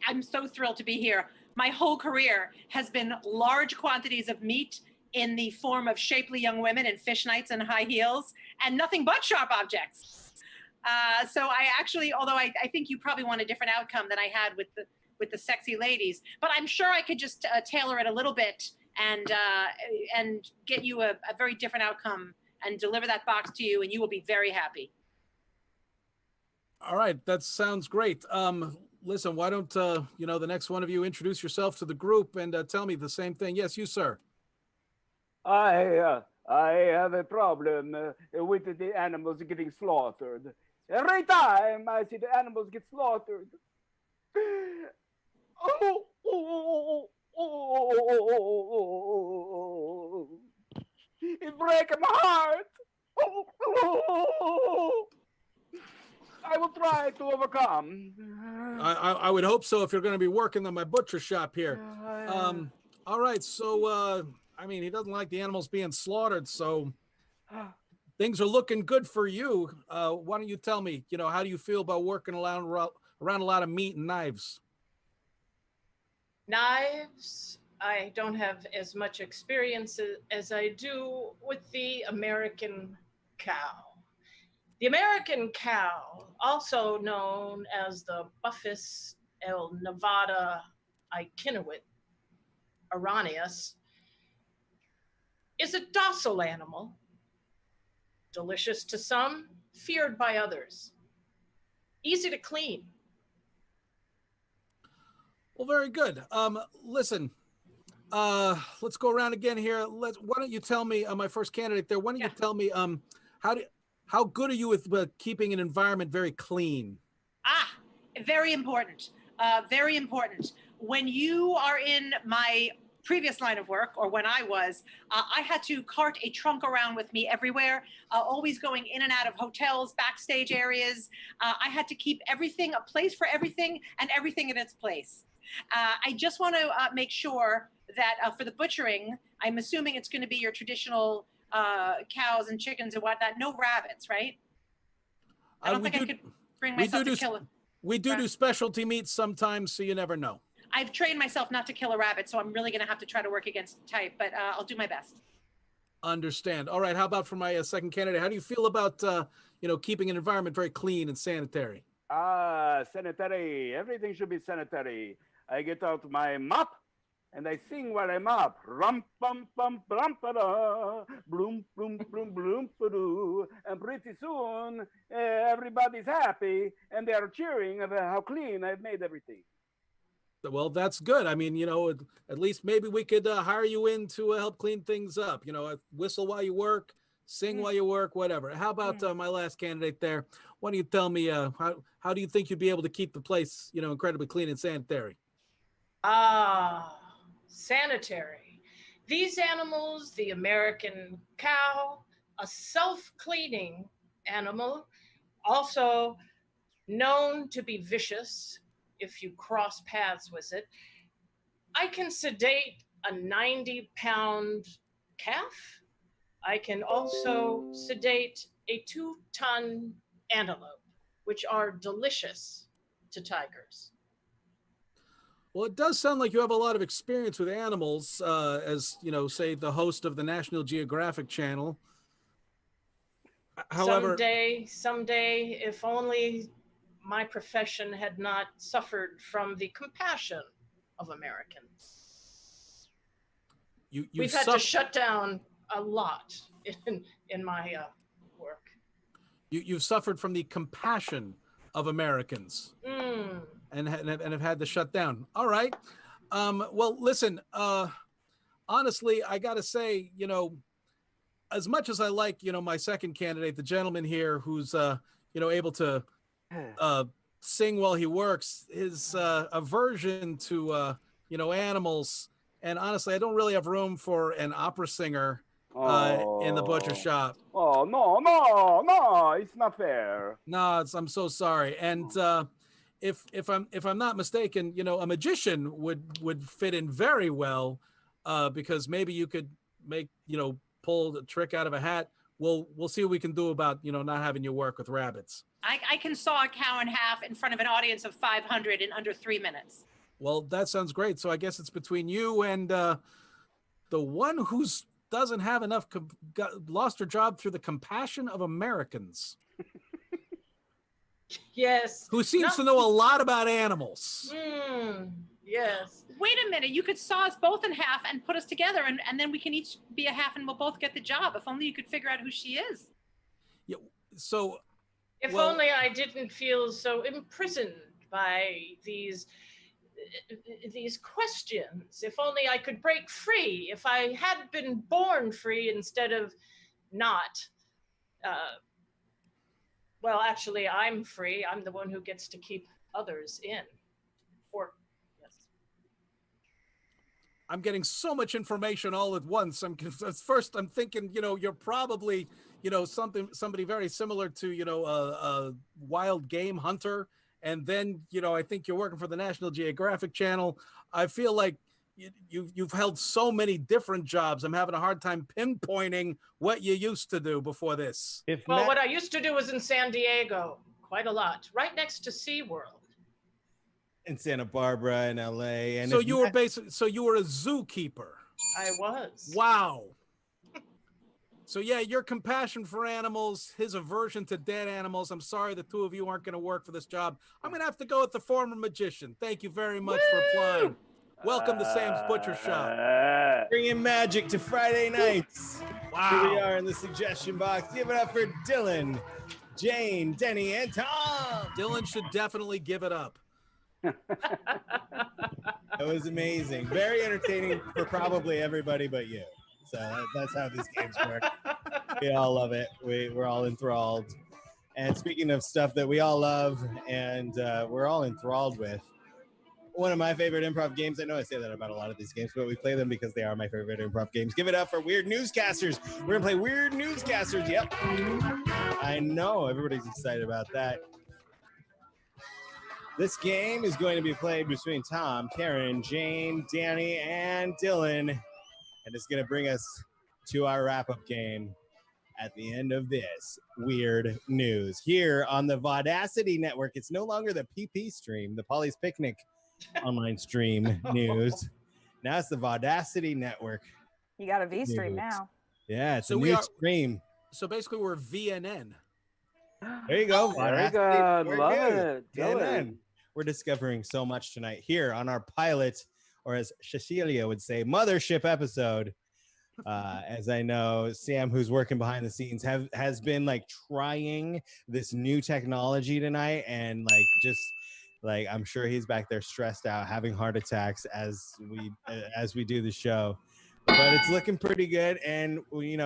I'm so thrilled to be here. My whole career has been large quantities of meat in the form of shapely young women in fishnets and high heels, and nothing but sharp objects. So I actually, although I think you probably want a different outcome than I had with the sexy ladies, but I'm sure I could just tailor it a little bit and get you a very different outcome and deliver that box to you, and you will be very happy. All right, that sounds great. Listen, why don't the next one of you introduce yourself to the group and tell me the same thing? Yes, you, sir. I have a problem with the animals getting slaughtered. Every time I see the animals get slaughtered, it breaks my heart. I will try to overcome. I would hope so if you're going to be working on my butcher shop here. All right, so he doesn't like the animals being slaughtered, so things are looking good for you. Why don't you tell me, how do you feel about working around a lot of meat and knives? Knives, I don't have as much experience as I do with the American cow. The American cow, also known as the Buffus el Nevada Ikinowit Iranius, is a docile animal, delicious to some, feared by others, easy to clean. Well, very good. Listen, let's go around again here. Why don't you tell me, my first candidate there, why don't you tell me how good are you with keeping an environment very clean? Very important. Very important. When you are in my previous line of work, or when I was, I had to cart a trunk around with me everywhere, always going in and out of hotels, backstage areas. I had to keep everything, a place for everything, and everything in its place. I just want to make sure that for the butchering, I'm assuming it's going to be your traditional cows and chickens and whatnot. No rabbits, right? I don't think I could bring myself to kill it. We do specialty meats sometimes, so you never know. I've trained myself not to kill a rabbit, so I'm really going to have to try to work against the type, but I'll do my best. Understand. All right. How about for my second candidate? How do you feel about, keeping an environment very clean and sanitary? Sanitary. Everything should be sanitary. I get out my mop and I sing while I mop. Rum pum pum brum pa bloom bloom bloom bloom pa and pretty soon everybody's happy and they are cheering about how clean I've made everything. Well, that's good. At least maybe we could hire you in to help clean things up. Whistle while you work, sing while you work, whatever. How about my last candidate there? Why don't you tell me how do you think you'd be able to keep the place, incredibly clean and sanitary? Sanitary. These animals, the American cow, a self-cleaning animal, also known to be vicious if you cross paths with it. I can sedate a 90-pound calf. I can also sedate a 2-ton antelope, which are delicious to tigers. Well, it does sound like you have a lot of experience with animals, as, say, the host of the National Geographic Channel. However, someday, if only my profession had not suffered from the compassion of Americans. We've had to shut down a lot in my work. You've suffered from the compassion of Americans and have had to shut down. All right. Well, listen, honestly, I got to say, as much as I like, my second candidate, the gentleman here who's, able to sing while he works, his aversion to animals, and honestly I don't really have room for an opera singer in the butcher shop. No, it's not fair. No, I'm so sorry. And if I'm not mistaken, a magician would fit in very well, because maybe you could make pull the trick out of a hat. We'll see what we can do about not having you work with rabbits. I can saw a cow in half in front of an audience of 500 in under 3 minutes. Well, that sounds great. So I guess it's between you and the one who's doesn't have enough, lost her job through the compassion of Americans. Yes. Who seems to know a lot about animals. Yes. Wait a minute, you could saw us both in half and put us together, and then we can each be a half and we'll both get the job. If only you could figure out who she is. Yeah. So If Well- only I didn't feel so imprisoned by these questions. If only I could break free. If I had been born free instead of not. Well, actually, I'm free. I'm the one who gets to keep others in. Or, yes. I'm getting so much information all at once. At first I'm thinking, you're probably, somebody very similar to, a wild game hunter. And then, I think you're working for the National Geographic Channel. I feel like you've held so many different jobs. I'm having a hard time pinpointing what you used to do before this. Well, what I used to do was in San Diego, quite a lot, right next to SeaWorld. In Santa Barbara and LA. And so you were a zookeeper. I was. Wow. So yeah, your compassion for animals, his aversion to dead animals. I'm sorry the two of you aren't going to work for this job. I'm going to have to go with the former magician. Thank you very much for applying. Welcome to Sam's Butcher Shop. Bringing magic to Friday nights. Wow. Here we are in the suggestion box. Give it up for Dylan, Jane, Denny, and Tom. Dylan should definitely give it up. It was amazing. Very entertaining for probably everybody but you. So that's how these games work. We all love it. We're all enthralled. And speaking of stuff that we all love and we're all enthralled with, one of my favorite improv games. I know I say that about a lot of these games, but we play them because they are my favorite improv games. Give it up for Weird Newscasters. We're going to play Weird Newscasters. Yep. I know. Everybody's excited about that. This game is going to be played between Tom, Karen, Jane, Danny, and Dylan. And it's going to bring us to our wrap-up game at the end of this Weird News. Here on the Vaudacity Network, it's no longer the PP stream, the Polly's Picnic online stream news. Now it's the Vaudacity Network. You got a V stream News. now. Yeah, it's So a we new are- stream. So basically we're VNN. There you go. Very Vaudacity good. Network Love News. it. CNN. Dylan. We're discovering so much tonight here on our pilot, or as Cecilia would say, mothership episode. As I know, Sam, who's working behind the scenes, has been like trying this new technology tonight, and like I'm sure he's back there stressed out, having heart attacks as we do the show. But it's looking pretty good, and we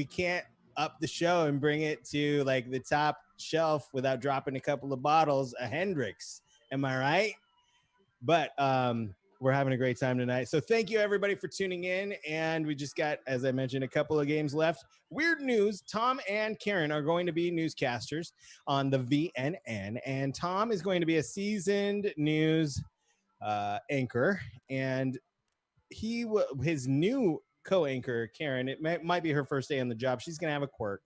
can't up the show and bring it to like the top shelf without dropping a couple of bottles of Hendrix. Am I right? But we're having a great time tonight. So thank you everybody for tuning in. And we just got, as I mentioned, a couple of games left. Weird news. Tom and Karen are going to be newscasters on the VNN. And Tom is going to be a seasoned news anchor. And his new co-anchor, Karen, it might be her first day on the job. She's going to have a quirk.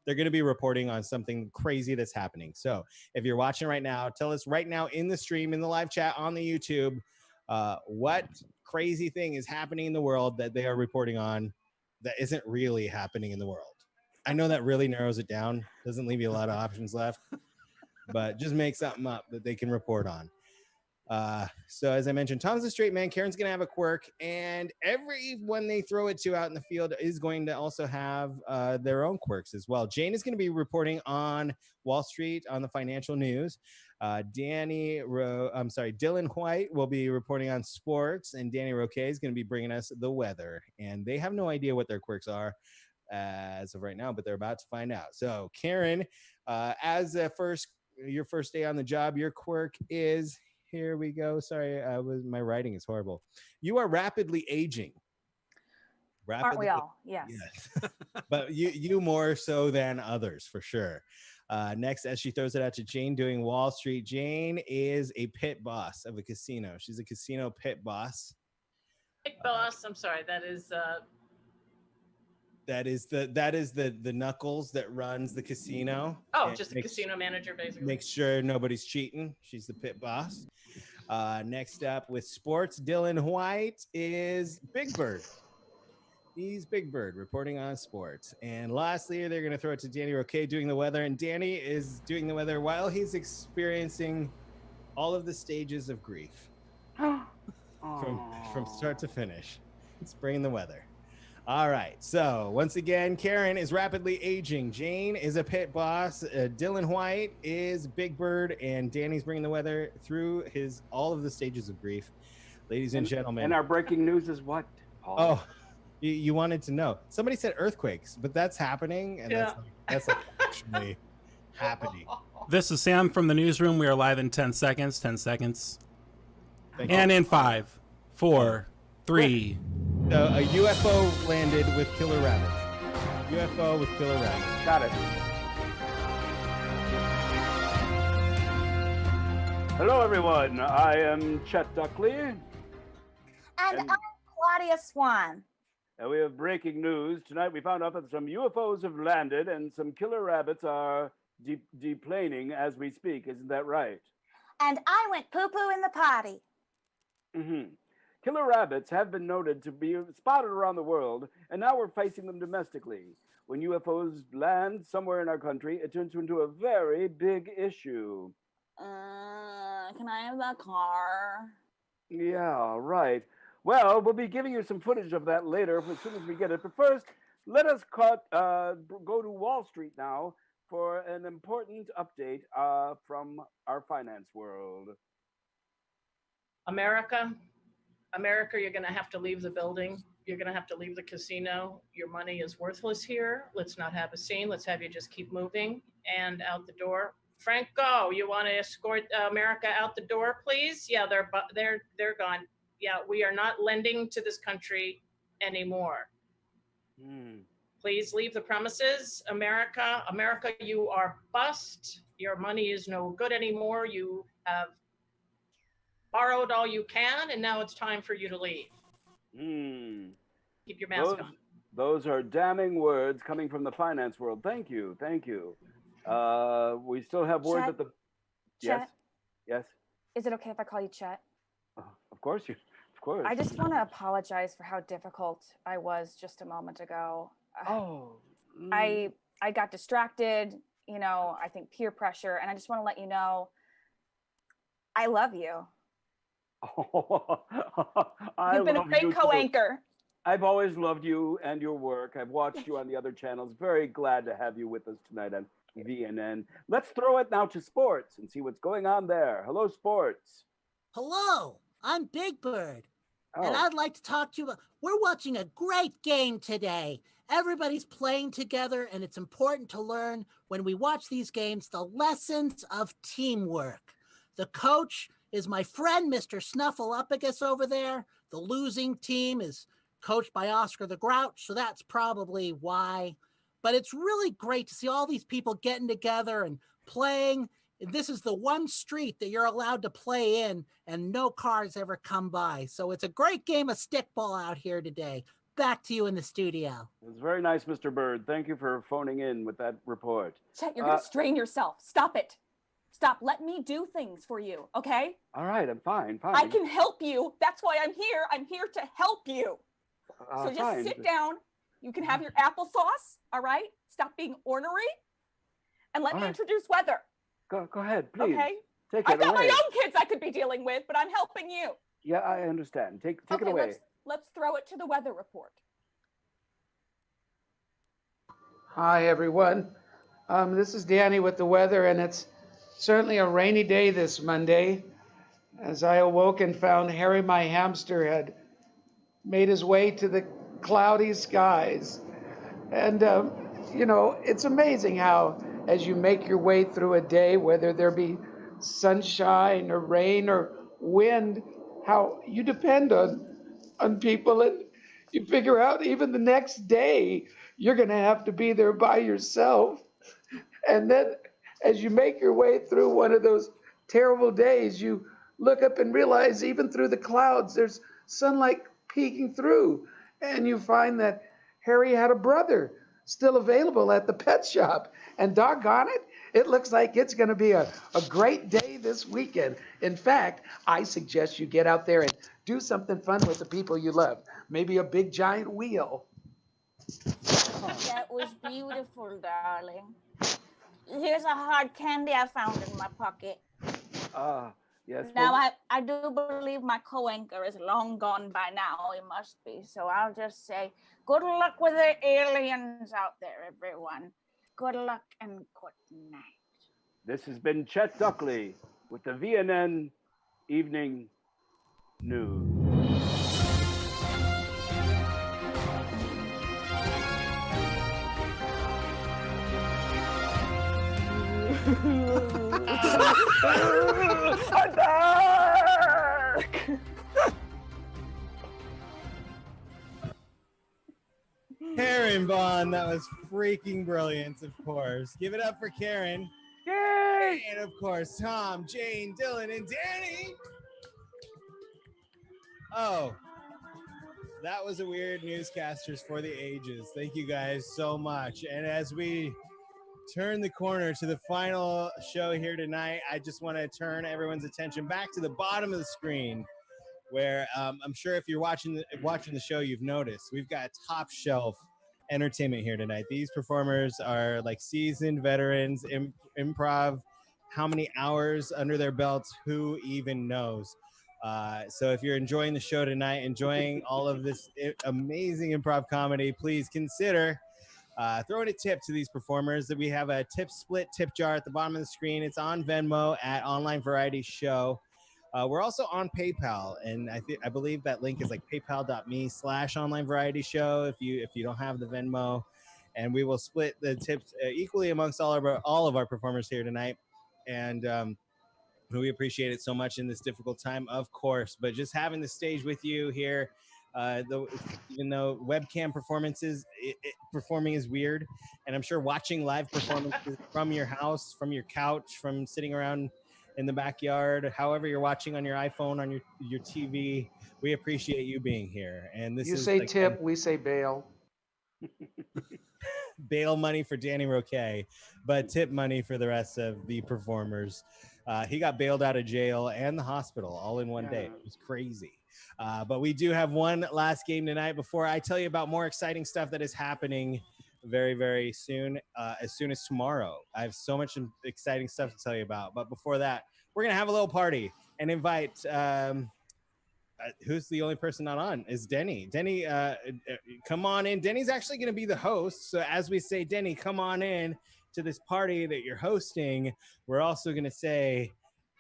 They're going to be reporting on something crazy that's happening. So if you're watching right now, tell us right now in the stream, in the live chat on the YouTube, what crazy thing is happening in the world that they are reporting on that isn't really happening in the world. I know that really narrows it down. Doesn't leave you a lot of options left, but just make something up that they can report on. So as I mentioned, Tom's a straight man. Karen's going to have a quirk, and everyone they throw it to out in the field is going to also have their own quirks as well. Jane is going to be reporting on Wall Street on the financial news. Dylan White will be reporting on sports, and Danny Roque is going to be bringing us the weather. And they have no idea what their quirks are as of right now, but they're about to find out. So Karen, as your first day on the job, your quirk is... Here we go. Sorry, my writing is horrible. You are rapidly aging. Aren't we all? Yes. But you more so than others, for sure. Next, as she throws it out to Jane doing Wall Street, Jane is a pit boss of a casino. She's a casino pit boss. Pit boss. I'm sorry. That is the knuckles that runs the casino. Oh, just a casino manager, basically. Makes sure nobody's cheating. She's the pit boss. Next up with sports, Dylan White is Big Bird. He's Big Bird reporting on sports. And lastly, they're going to throw it to Danny Roque doing the weather. And Danny is doing the weather while he's experiencing all of the stages of grief. from start to finish. It's bringing the weather. All right. So once again, Karen is rapidly aging. Jane is a pit boss. Dylan White is Big Bird, and Danny's bringing the weather through all of the stages of grief. Ladies and gentlemen. And our breaking news is what, Paul? Oh, you wanted to know. Somebody said earthquakes, but that's happening, and that's actually happening. This is Sam from the newsroom. We are live in 10 seconds. 10 seconds. And in 5, 4, 3. So a UFO landed with killer rabbits. UFO with killer rabbits. Got it. Hello, everyone. I am Chet Duckley. And I'm Claudia Swan. And we have breaking news. Tonight we found out that some UFOs have landed and some killer rabbits are deplaning as we speak. Isn't that right? And I went poo-poo in the potty. Mm-hmm. Killer rabbits have been noted to be spotted around the world, and now we're facing them domestically. When UFOs land somewhere in our country, it turns into a very big issue. Can I have the car? Yeah, right. Well, we'll be giving you some footage of that later as soon as we get it. But first, let us go to Wall Street now for an important update from our finance world. America, you're going to have to leave the building. You're going to have to leave the casino. Your money is worthless here. Let's not have a scene. Let's have you just keep moving and out the door. Franco, you want to escort America out the door, please? Yeah, they're gone. Yeah, we are not lending to this country anymore. Please leave the premises. America, you are bust. Your money is no good anymore. You have borrowed all you can, and now it's time for you to leave. Keep your mask on. Those are damning words coming from the finance world. Thank you. We still have word that the... Chet? Yes? Is it okay if I call you Chet? Of course. I just want to apologize for how difficult I was just a moment ago. I got distracted, I think peer pressure, and I just want to let you know I love you. You've been a great co-anchor. I've always loved you and your work. I've watched you on the other channels. Very glad to have you with us tonight on VNN. Let's throw it now to sports and see what's going on there. Hello, sports. Hello, I'm Big Bird. And I'd like to talk to you about, we're watching a great game today. Everybody's playing together, and it's important to learn when we watch these games the lessons of teamwork. The coach is my friend, Mr. Snuffleupagus over there. The losing team is coached by Oscar the Grouch, so that's probably why. But it's really great to see all these people getting together and playing. This is the one street that you're allowed to play in, and no cars ever come by. So it's a great game of stickball out here today. Back to you in the studio. It was very nice, Mr. Bird. Thank you for phoning in with that report. Chet, you're going to strain yourself. Stop it. Stop. Let me do things for you, okay? All right, I'm fine. I can help you. That's why I'm here. I'm here to help you. So just sit down. You can have your applesauce, all right? Stop being ornery. And let me introduce Weather. Go ahead, please. Okay? Take it I've got away. my own kids I could be dealing with, but I'm helping you. Yeah, I understand. Take it away. Let's throw it to the weather report. Hi, everyone. This is Danny with the weather, and it's certainly a rainy day this Monday. As I awoke and found Harry, my hamster, had made his way to the cloudy skies. And, it's amazing how, as you make your way through a day, whether there be sunshine or rain or wind, how you depend on people, and you figure out even the next day you're going to have to be there by yourself. And then as you make your way through one of those terrible days, you look up and realize even through the clouds there's sunlight peeking through, and you find that Harry had a brother still available at the pet shop. And doggone it, it looks like it's going to be a great day this weekend. In fact, I suggest you get out there and do something fun with the people you love. Maybe a big giant wheel. That was beautiful, darling. Here's a hard candy I found in my pocket. Yes. Now, well, I do believe my co-anchor is long gone by now. He must be. So I'll just say, good luck with the aliens out there, everyone. Good luck and good night. this has been Chet Duckley with the VNN Evening News. Attack! Karen Baughn, that was freaking brilliance, of course. Give it up for Karen. Yay! And of course, Tom, Jane, Dylan, and Danny. Oh, that was a weird newscasters for the ages. Thank you guys so much. And as we turn the corner to the final show here tonight, I just want to turn everyone's attention back to the bottom of the screen, where I'm sure if you're watching the show, you've noticed we've got top shelf entertainment here tonight. These performers are like seasoned veterans, improv. How many hours under their belts? Who even knows? So if you're enjoying the show tonight, enjoying all of this amazing improv comedy, please consider throwing a tip to these performers. That we have a tip jar at the bottom of the screen. It's on Venmo at Online Variety Show. We're also on PayPal, and I believe that link is like paypal.me/Online Variety Show if you don't have the Venmo, and we will split the tips equally amongst all of our performers here tonight, and we appreciate it so much in this difficult time, of course. But just having the stage with you here, even though webcam performing is weird, and I'm sure watching live performances from your house, from your couch, from sitting around in the backyard, however you're watching on your iPhone, on your TV, we appreciate you being here. And this You is say like, tip, we say bail. bail money for Danny Roque, but tip money for the rest of the performers. He got bailed out of jail and the hospital all in one day. It was crazy. But we do have one last game tonight before I tell you about more exciting stuff that is happening very, very soon, as soon as tomorrow. I have so much exciting stuff to tell you about. But before that, we're going to have a little party and invite who's the only person not on is Denny. Denny, come on in. Denny's actually going to be the host. So as we say, Denny, come on in to this party that you're hosting. We're also going to say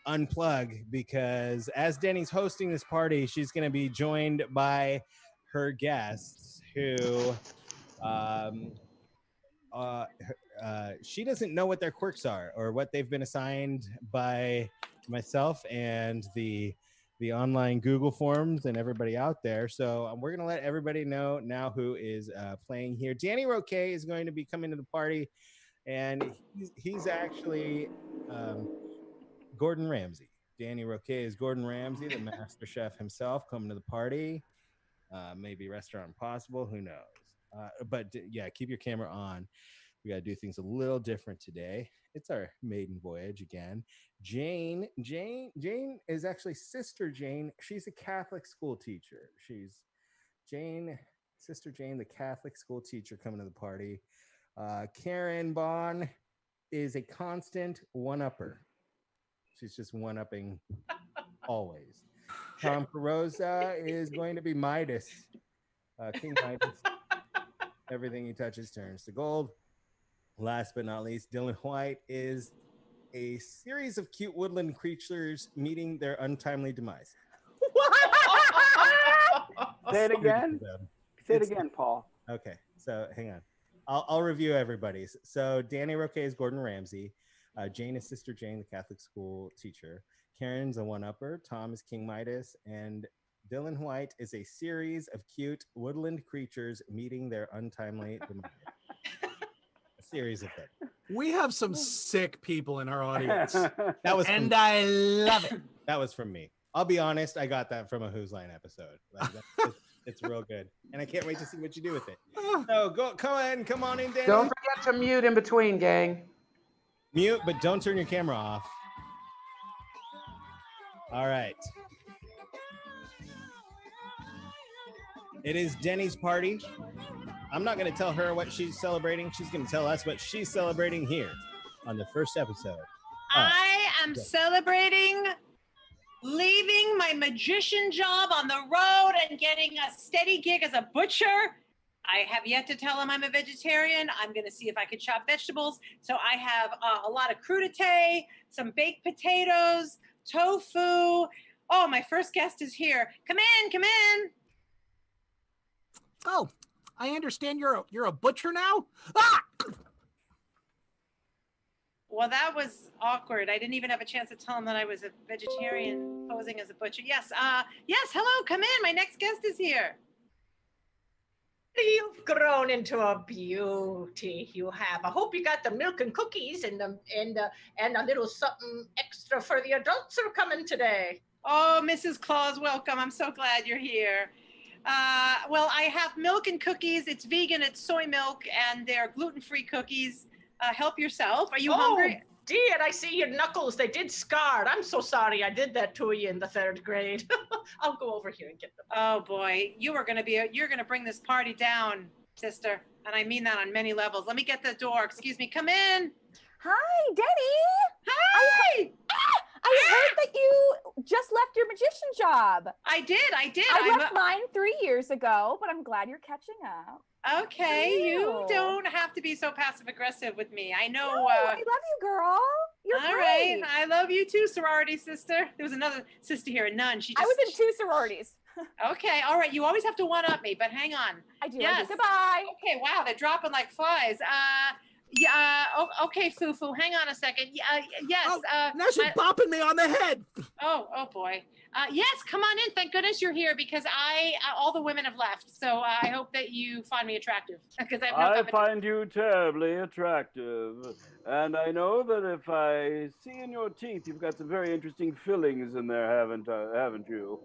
unplug, because as Denny's hosting this party, she's going to be joined by her guests who she doesn't know what their quirks are or what they've been assigned by myself and the online Google forms and everybody out there. So we're going to let everybody know now who is playing here. Danny Roque is going to be coming to the party, and he's actually Gordon Ramsay. Danny Roque is Gordon Ramsay, the master chef himself, coming to the party. Maybe Restaurant Impossible, who knows? But yeah, keep your camera on. We got to do things a little different today. It's our maiden voyage again. Jane is actually Sister Jane. She's a Catholic school teacher. She's Sister Jane, the Catholic school teacher, coming to the party. Karen Baughn is a constant one-upper. She's just one-upping always. Tom Carrozza is going to be Midas, King Midas. Everything he touches turns to gold. Last but not least, Dylan White is a series of cute woodland creatures meeting their untimely demise. Say it again. Say it again, Paul. Okay, so hang on. I'll review everybody's. So Danny Roque is Gordon Ramsay. Jane is Sister Jane, the Catholic school teacher. Karen's a one-upper. Tom is King Midas. And Dylan White is a series of cute woodland creatures meeting their untimely demise. A series of them. We have some sick people in our audience. That was And I love it. That was from me. I'll be honest, I got that from a Who's Line episode. Like, it's real good, and I can't wait to see what you do with it. So come on in, Danny. Don't forget to mute in between, gang. Mute, but don't turn your camera off. All right. It is Denny's party. I'm not going to tell her what she's celebrating. She's going to tell us what she's celebrating here on the first episode. I am celebrating leaving my magician job on the road and getting a steady gig as a butcher. I have yet to tell him I'm a vegetarian. I'm going to see if I can chop vegetables. So I have a lot of crudité, some baked potatoes, tofu. Oh, my first guest is here. Come in, come in. Oh, I understand you're a butcher now? Ah! Well, that was awkward. I didn't even have a chance to tell him that I was a vegetarian posing as a butcher. Yes, yes, hello, come in. My next guest is here. You've grown into a beauty. You have. I hope you got the milk and cookies and a little something extra for the adults who are coming today. Oh, Mrs. Claus, welcome. I'm so glad you're here. Well, I have milk and cookies. It's vegan, it's soy milk, and they're gluten-free cookies. Help yourself. Are you hungry? Dear, I see your knuckles. They did scarred. I'm so sorry I did that to you in the 3rd grade. I'll go over here and get them. Oh boy, you're gonna bring this party down, sister. And I mean that on many levels. Let me get the door. Excuse me. Come in. Hi, Denny. Hi. I heard that you just left your magician job. I did. I left mine 3 years ago, but I'm glad you're catching up. Okay, you don't have to be so passive aggressive with me. I know. No, I love you, girl. You're all great. right, I love you too, sorority sister. There was another sister here, a nun. I was in 2 sororities. Okay, all right. You always have to one up me, but hang on. I do. Yes. Goodbye. Okay, wow, they're dropping like flies. Yeah. Okay, Fufu. Hang on a second. Yes. Oh, now she's bopping me on the head. Oh boy. Yes, come on in. Thank goodness you're here because all the women have left. So I hope that you find me attractive because I have no competition. I find you terribly attractive. And I know that if I see in your teeth, you've got some very interesting fillings in there, haven't you?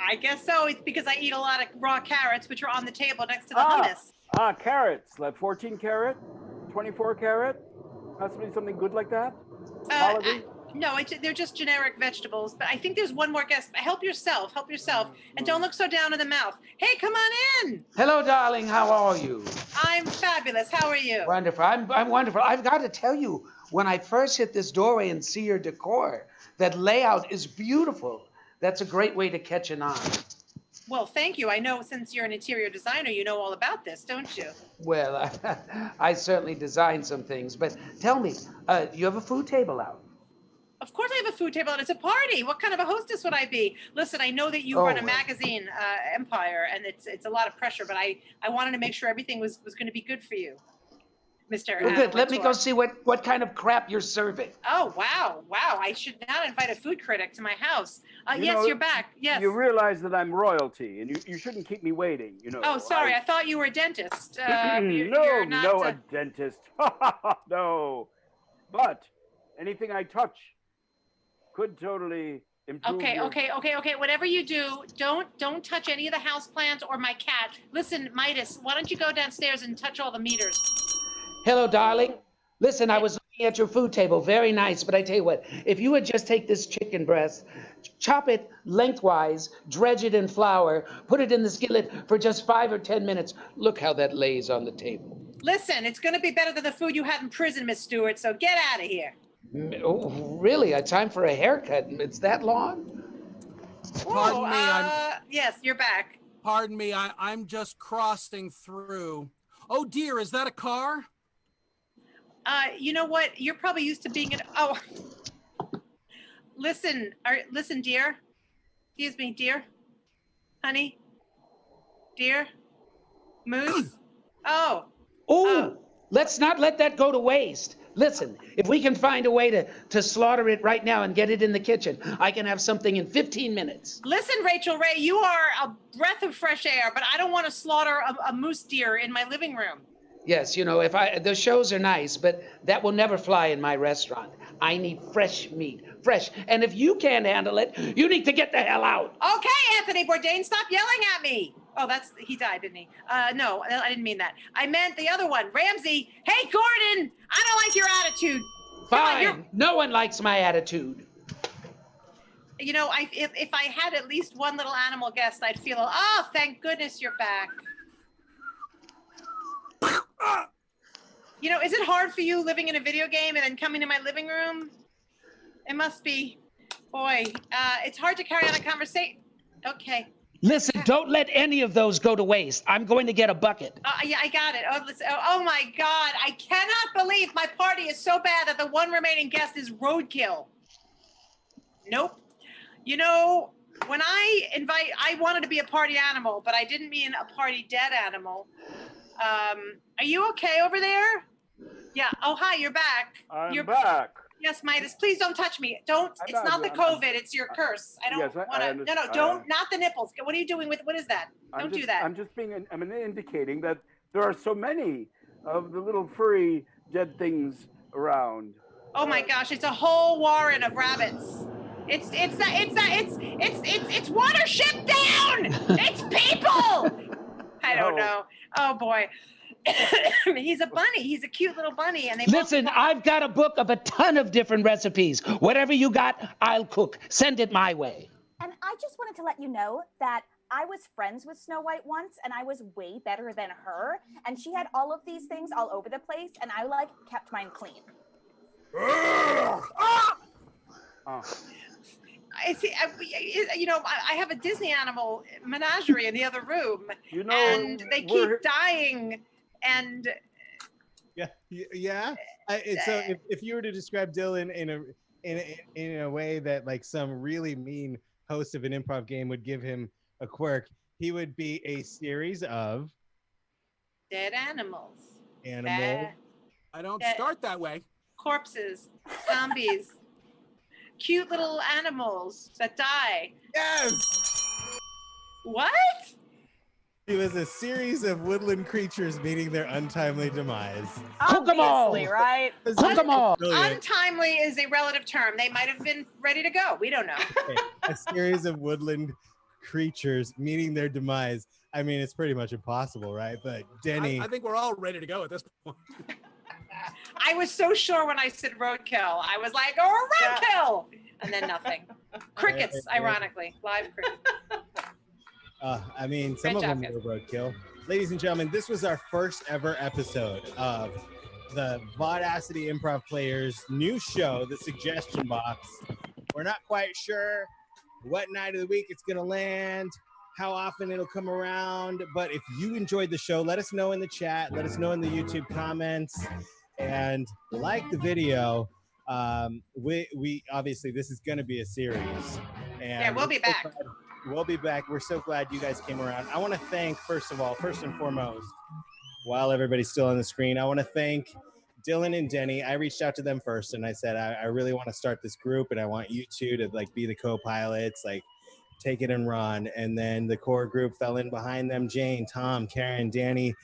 I guess so. It's because I eat a lot of raw carrots, which are on the table next to the hummus. Carrots. Like 14 carat, 24 carat, possibly something good like that? No, they're just generic vegetables. But I think there's one more guest. Help yourself, and don't look so down in the mouth. Hey, come on in. Hello, darling. How are you? I'm fabulous. How are you? Wonderful. I'm wonderful. I've got to tell you, when I first hit this doorway and see your decor, that layout is beautiful. That's a great way to catch an eye. Well, thank you. I know since you're an interior designer, you know all about this, don't you? Well, I certainly designed some things. But tell me, you have a food table out? Of course I have a food table and it's a party. What kind of a hostess would I be? Listen, I know that you run a magazine empire and it's a lot of pressure, but I wanted to make sure everything was going to be good for you, Mr. Well, good. Let me go see what kind of crap you're serving. Oh, wow. I should not invite a food critic to my house. You're back. Yes. You realize that I'm royalty and you shouldn't keep me waiting, you know. Oh, sorry. I thought you were a dentist. You're not a dentist. No. But anything I touch could totally improve. Okay. Whatever you do, don't touch any of the house plants or my cat. Listen, Midas, why don't you go downstairs and touch all the meters? Hello, darling. Listen, I was looking at your food table. Very nice, but I tell you what, if you would just take this chicken breast, chop it lengthwise, dredge it in flour, put it in the skillet for just 5 or 10 minutes. Look how that lays on the table. Listen, it's going to be better than the food you had in prison, Miss Stewart, so get out of here. Oh, really? A time for a haircut? It's that long? Pardon me. Yes, you're back. Pardon me. I'm just crossing through. Oh dear, is that a car? You know what? You're probably used to being Listen, dear. Excuse me, dear. Honey. Dear. Moose. Let's not let that go to waste. Listen, if we can find a way to slaughter it right now and get it in the kitchen, I can have something in 15 minutes. Listen, Rachel Ray, you are a breath of fresh air, but I don't want to slaughter a moose deer in my living room. Yes, you know, the shows are nice, but that will never fly in my restaurant. I need fresh meat, fresh. And if you can't handle it, you need to get the hell out. Okay, Anthony Bourdain, stop yelling at me. Oh, he died, didn't he? No, I didn't mean that. I meant the other one, Ramsey. Hey, Gordon, I don't like your attitude. Fine, no one likes my attitude. You know, if I had at least one little animal guest, I'd feel, oh, thank goodness you're back. You know, is it hard for you living in a video game and then coming to my living room? It must be. Boy, it's hard to carry on a conversation. Okay. Listen, don't let any of those go to waste. I'm going to get a bucket. Yeah, I got it. Oh my God. I cannot believe my party is so bad that the one remaining guest is roadkill. Nope. You know, when I wanted to be a party animal, but I didn't mean a party dead animal. Are you okay over there? Yeah. Oh, hi, you're back. I'm back. Yes, Midas, please don't touch me. It's not the COVID, it's your curse. I don't want to. No, don't, not the nipples. What are you doing with, what is that? Don't do that. I'm indicating that there are so many of the little furry dead things around. Oh my gosh, it's a whole warren of rabbits. It's Watership Down! It's people! I don't know. Oh boy. He's a bunny. He's a cute little bunny. And Listen, I've got a book of a ton of different recipes. Whatever you got, I'll cook. Send it my way. And I just wanted to let you know that I was friends with Snow White once, and I was way better than her. And she had all of these things all over the place, and I kept mine clean. I see. I have a Disney animal menagerie in the other room, and they keep dying. And yeah. So if you were to describe Dylan in a way that like some really mean host of an improv game would give him a quirk, he would be a series of dead animals. I don't start that way. Corpses, zombies, cute little animals that die. Yes. What? It was a series of woodland creatures meeting their untimely demise. Cook 'em all, right? Cook 'em all. Untimely is a relative term. They might have been ready to go. We don't know. Okay. A series of woodland creatures meeting their demise. I mean, it's pretty much impossible, right? But Denny, I think we're all ready to go at this point. I was so sure when I said roadkill. I was like, oh, roadkill! And then nothing. Crickets, ironically. Live crickets. I mean, some of them were roadkill. Ladies and gentlemen, this was our first ever episode of the Vaudacity Improv Players' new show, The Suggestion Box. We're not quite sure what night of the week it's going to land, how often it'll come around, but if you enjoyed the show, let us know in the chat, let us know in the YouTube comments, and like the video. We obviously, this is going to be a series. And yeah, we'll be back. We'll be back. We're so glad you guys came around. I want to thank, first and foremost, while everybody's still on the screen, I want to thank Dylan and Denny. I reached out to them first and I said, I really want to start this group and I want you two to like be the co-pilots, like take it and run. And then the core group fell in behind them. Jane, Tom, Karen, Danny.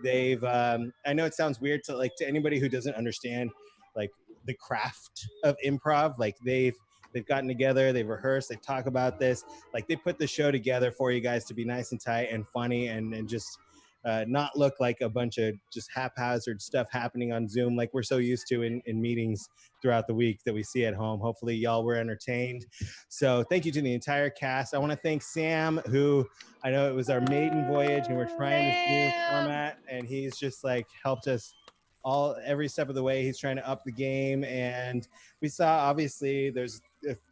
They've, I know it sounds weird to anybody who doesn't understand like the craft of improv, like they've gotten together, they've rehearsed, they talk about this, like they put the show together for you guys to be nice and tight and funny and just not look like a bunch of just haphazard stuff happening on Zoom like we're so used to in meetings throughout the week that we see at home. Hopefully y'all were entertained. So thank you to the entire cast. I want to thank Sam, who I know it was our maiden voyage and we're trying this new format, and he's just like helped us every step of the way. He's trying to up the game, and we saw obviously there's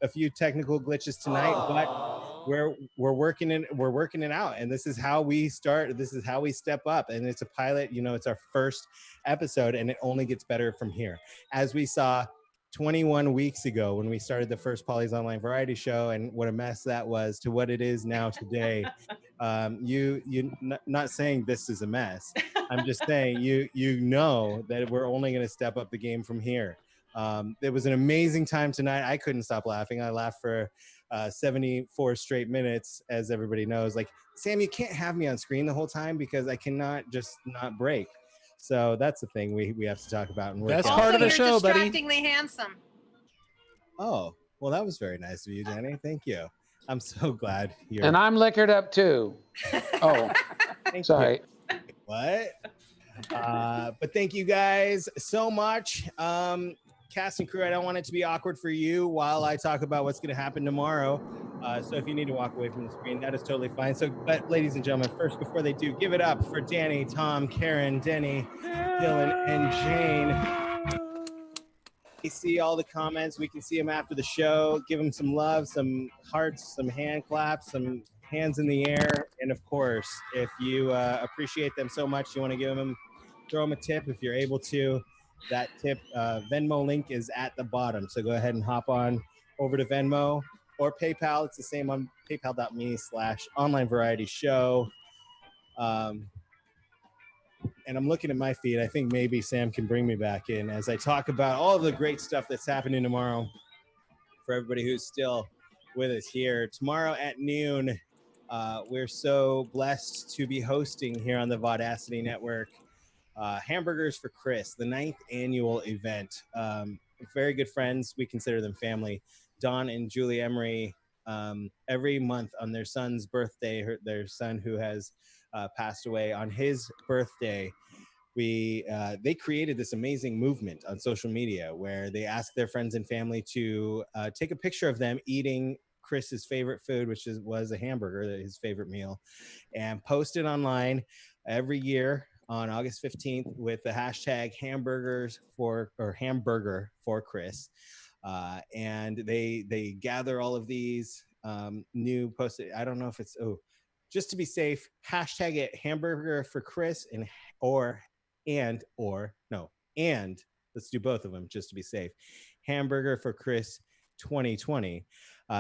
a few technical glitches tonight, but we're working it out, and this is how we start. This is how we step up, and it's a pilot. You know, it's our first episode, and it only gets better from here. As we saw 21 weeks ago when we started the first Polly's Online Variety Show, and what a mess that was to what it is now today. Not saying this is a mess. I'm just saying you know that we're only going to step up the game from here. It was an amazing time tonight. I couldn't stop laughing. I laughed for 74 straight minutes, as everybody knows. Like, Sam, you can't have me on screen the whole time because I cannot just not break. So that's the thing we have to talk about. And that's part of the show, buddy. Distractingly handsome. Oh, well, that was very nice of you, Denny. Thank you. I'm so glad you're. And I'm liquored up too. Oh, sorry. You. What? But thank you guys so much. Cast and crew, I don't want it to be awkward for you while I talk about what's going to happen tomorrow. So if you need to walk away from the screen, that is totally fine. So, but ladies and gentlemen, first, before they do, give it up for Danny, Tom, Karen, Denny, Dylan, and Jane. We see all the comments. We can see them after the show. Give them some love, some hearts, some hand claps, some hands in the air. And of course, if you appreciate them so much, you want to throw them a tip if you're able to. That tip, Venmo link is at the bottom. So go ahead and hop on over to Venmo or PayPal. It's the same on paypal.me/online variety show. And I'm looking at my feed. I think maybe Sam can bring me back in as I talk about all the great stuff that's happening tomorrow for everybody who's still with us here. Tomorrow at noon, we're so blessed to be hosting here on the Vaudacity Network Hamburgers for Chris, the 9th annual event. Very good friends. We consider them family. Don and Julie Emery, every month on their son's birthday, their son who has passed away on his birthday, they created this amazing movement on social media where they ask their friends and family to take a picture of them eating Chris's favorite food, which was a hamburger, his favorite meal, and post it online every year on August 15th with the hashtag hamburger for Chris. And they gather all of these new posts. I don't know if it's, just to be safe, hashtag it hamburger for Chris and let's do both of them just to be safe. Hamburger for Chris 2020.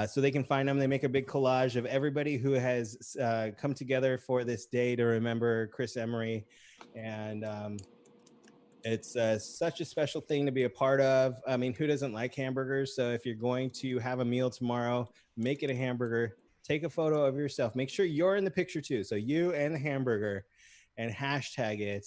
So they can find them. They make a big collage of everybody who has come together for this day to remember Chris Emery. And it's such a special thing to be a part of. I mean, who doesn't like hamburgers? So if you're going to have a meal tomorrow, make it a hamburger. Take a photo of yourself. Make sure you're in the picture too. So you and the hamburger, and hashtag it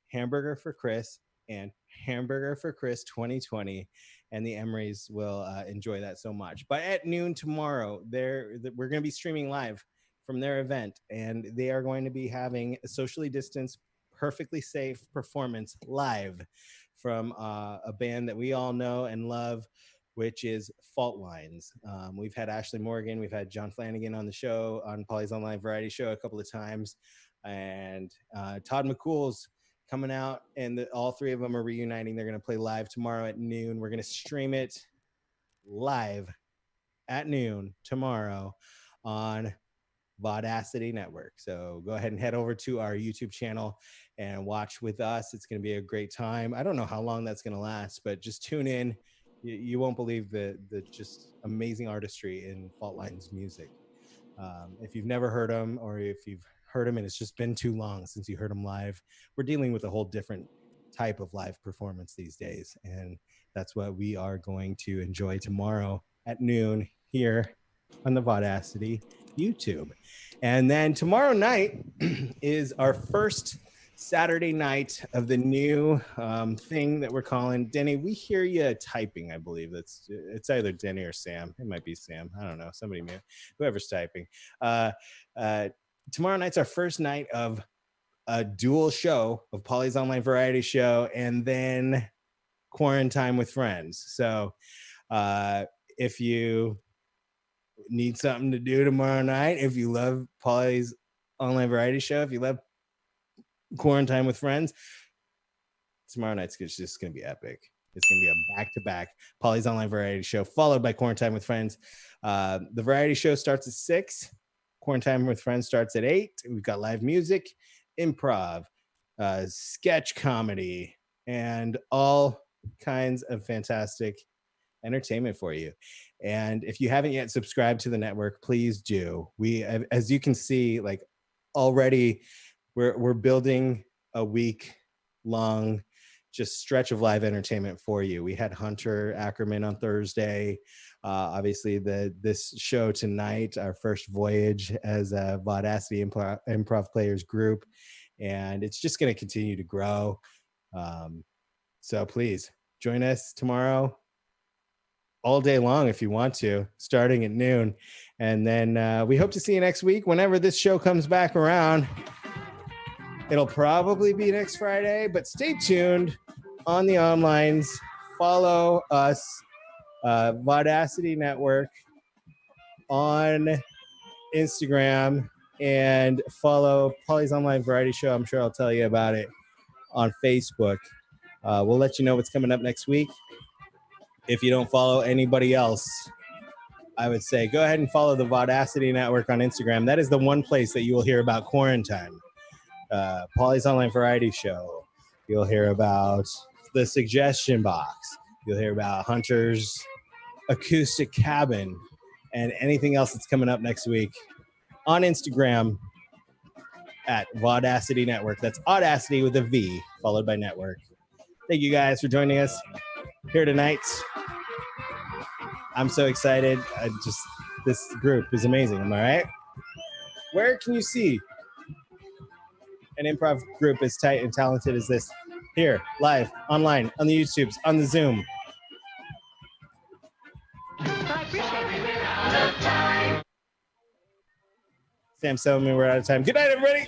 hamburger for Chris and hamburger for Chris 2020. And the Emerys will enjoy that so much. But at noon tomorrow, we're going to be streaming live from their event, and they are going to be having a socially distanced, perfectly safe performance live from a band that we all know and love, which is Fault Lines. We've had Ashley Morgan, we've had John Flanagan on the show, on Polly's Online Variety Show a couple of times, and Todd McCool's coming out, and all three of them are reuniting. They're going to play live tomorrow at noon. We're going to stream it live at noon tomorrow on Vaudacity Network. So go ahead and head over to our YouTube channel and watch with us. It's going to be a great time. I don't know how long that's going to last, but just tune in. You won't believe the just amazing artistry in Fault Lines music. If you've never heard them, or if you've heard them and it's just been too long since you heard them live, we're dealing with a whole different type of live performance these days. And that's what we are going to enjoy tomorrow at noon here on the Vaudacity YouTube. And then tomorrow night is our first Saturday night of the new thing that we're calling, Denny, we hear you typing. I believe it's either Denny or Sam. It might be Sam. I don't know. Somebody, whoever's typing. Tomorrow night's our first night of a dual show of Polly's Online Variety Show and then Quarantine with Friends. So if you need something to do tomorrow night, if you love Polly's Online Variety Show, if you love Quarantine with Friends, tomorrow night's just going to be epic. It's going to be a back-to-back Polly's Online Variety Show followed by Quarantine with Friends. The variety show starts at 6. Quarantine with Friends starts at 8. We've got live music, improv, sketch comedy, and all kinds of fantastic entertainment for you. And if you haven't yet subscribed to the network, please do. We, as you can see, like already we're building a week-long just stretch of live entertainment for you. We had Hunter Ackerman on Thursday. Obviously, this show tonight, our first voyage as a Vaudacity improv players group, and it's just going to continue to grow. So please join us tomorrow all day long if you want to, starting at noon. And then we hope to see you next week whenever this show comes back around. It'll probably be next Friday, but stay tuned on the onlines. Follow us, Vaudacity Network, on Instagram, and follow Polly's Online Variety Show. I'm sure I'll tell you about it on Facebook. We'll let you know what's coming up next week. If you don't follow anybody else, I would say go ahead and follow the Vaudacity Network on Instagram. That is the one place that you will hear about Quarantine, Pauly's Online Variety Show. You'll hear about the Suggestion Box. You'll hear about Hunter's Acoustic Cabin and anything else that's coming up next week on Instagram at Vaudacity Network. That's Audacity with a V followed by Network. Thank you guys for joining us here tonight. I'm so excited. This group is amazing. Am I right? Where can you see an improv group as tight and talented as this? Here, live, online, on the YouTubes, on the Zoom. Sam, tell me we're out of time. Good night, everybody.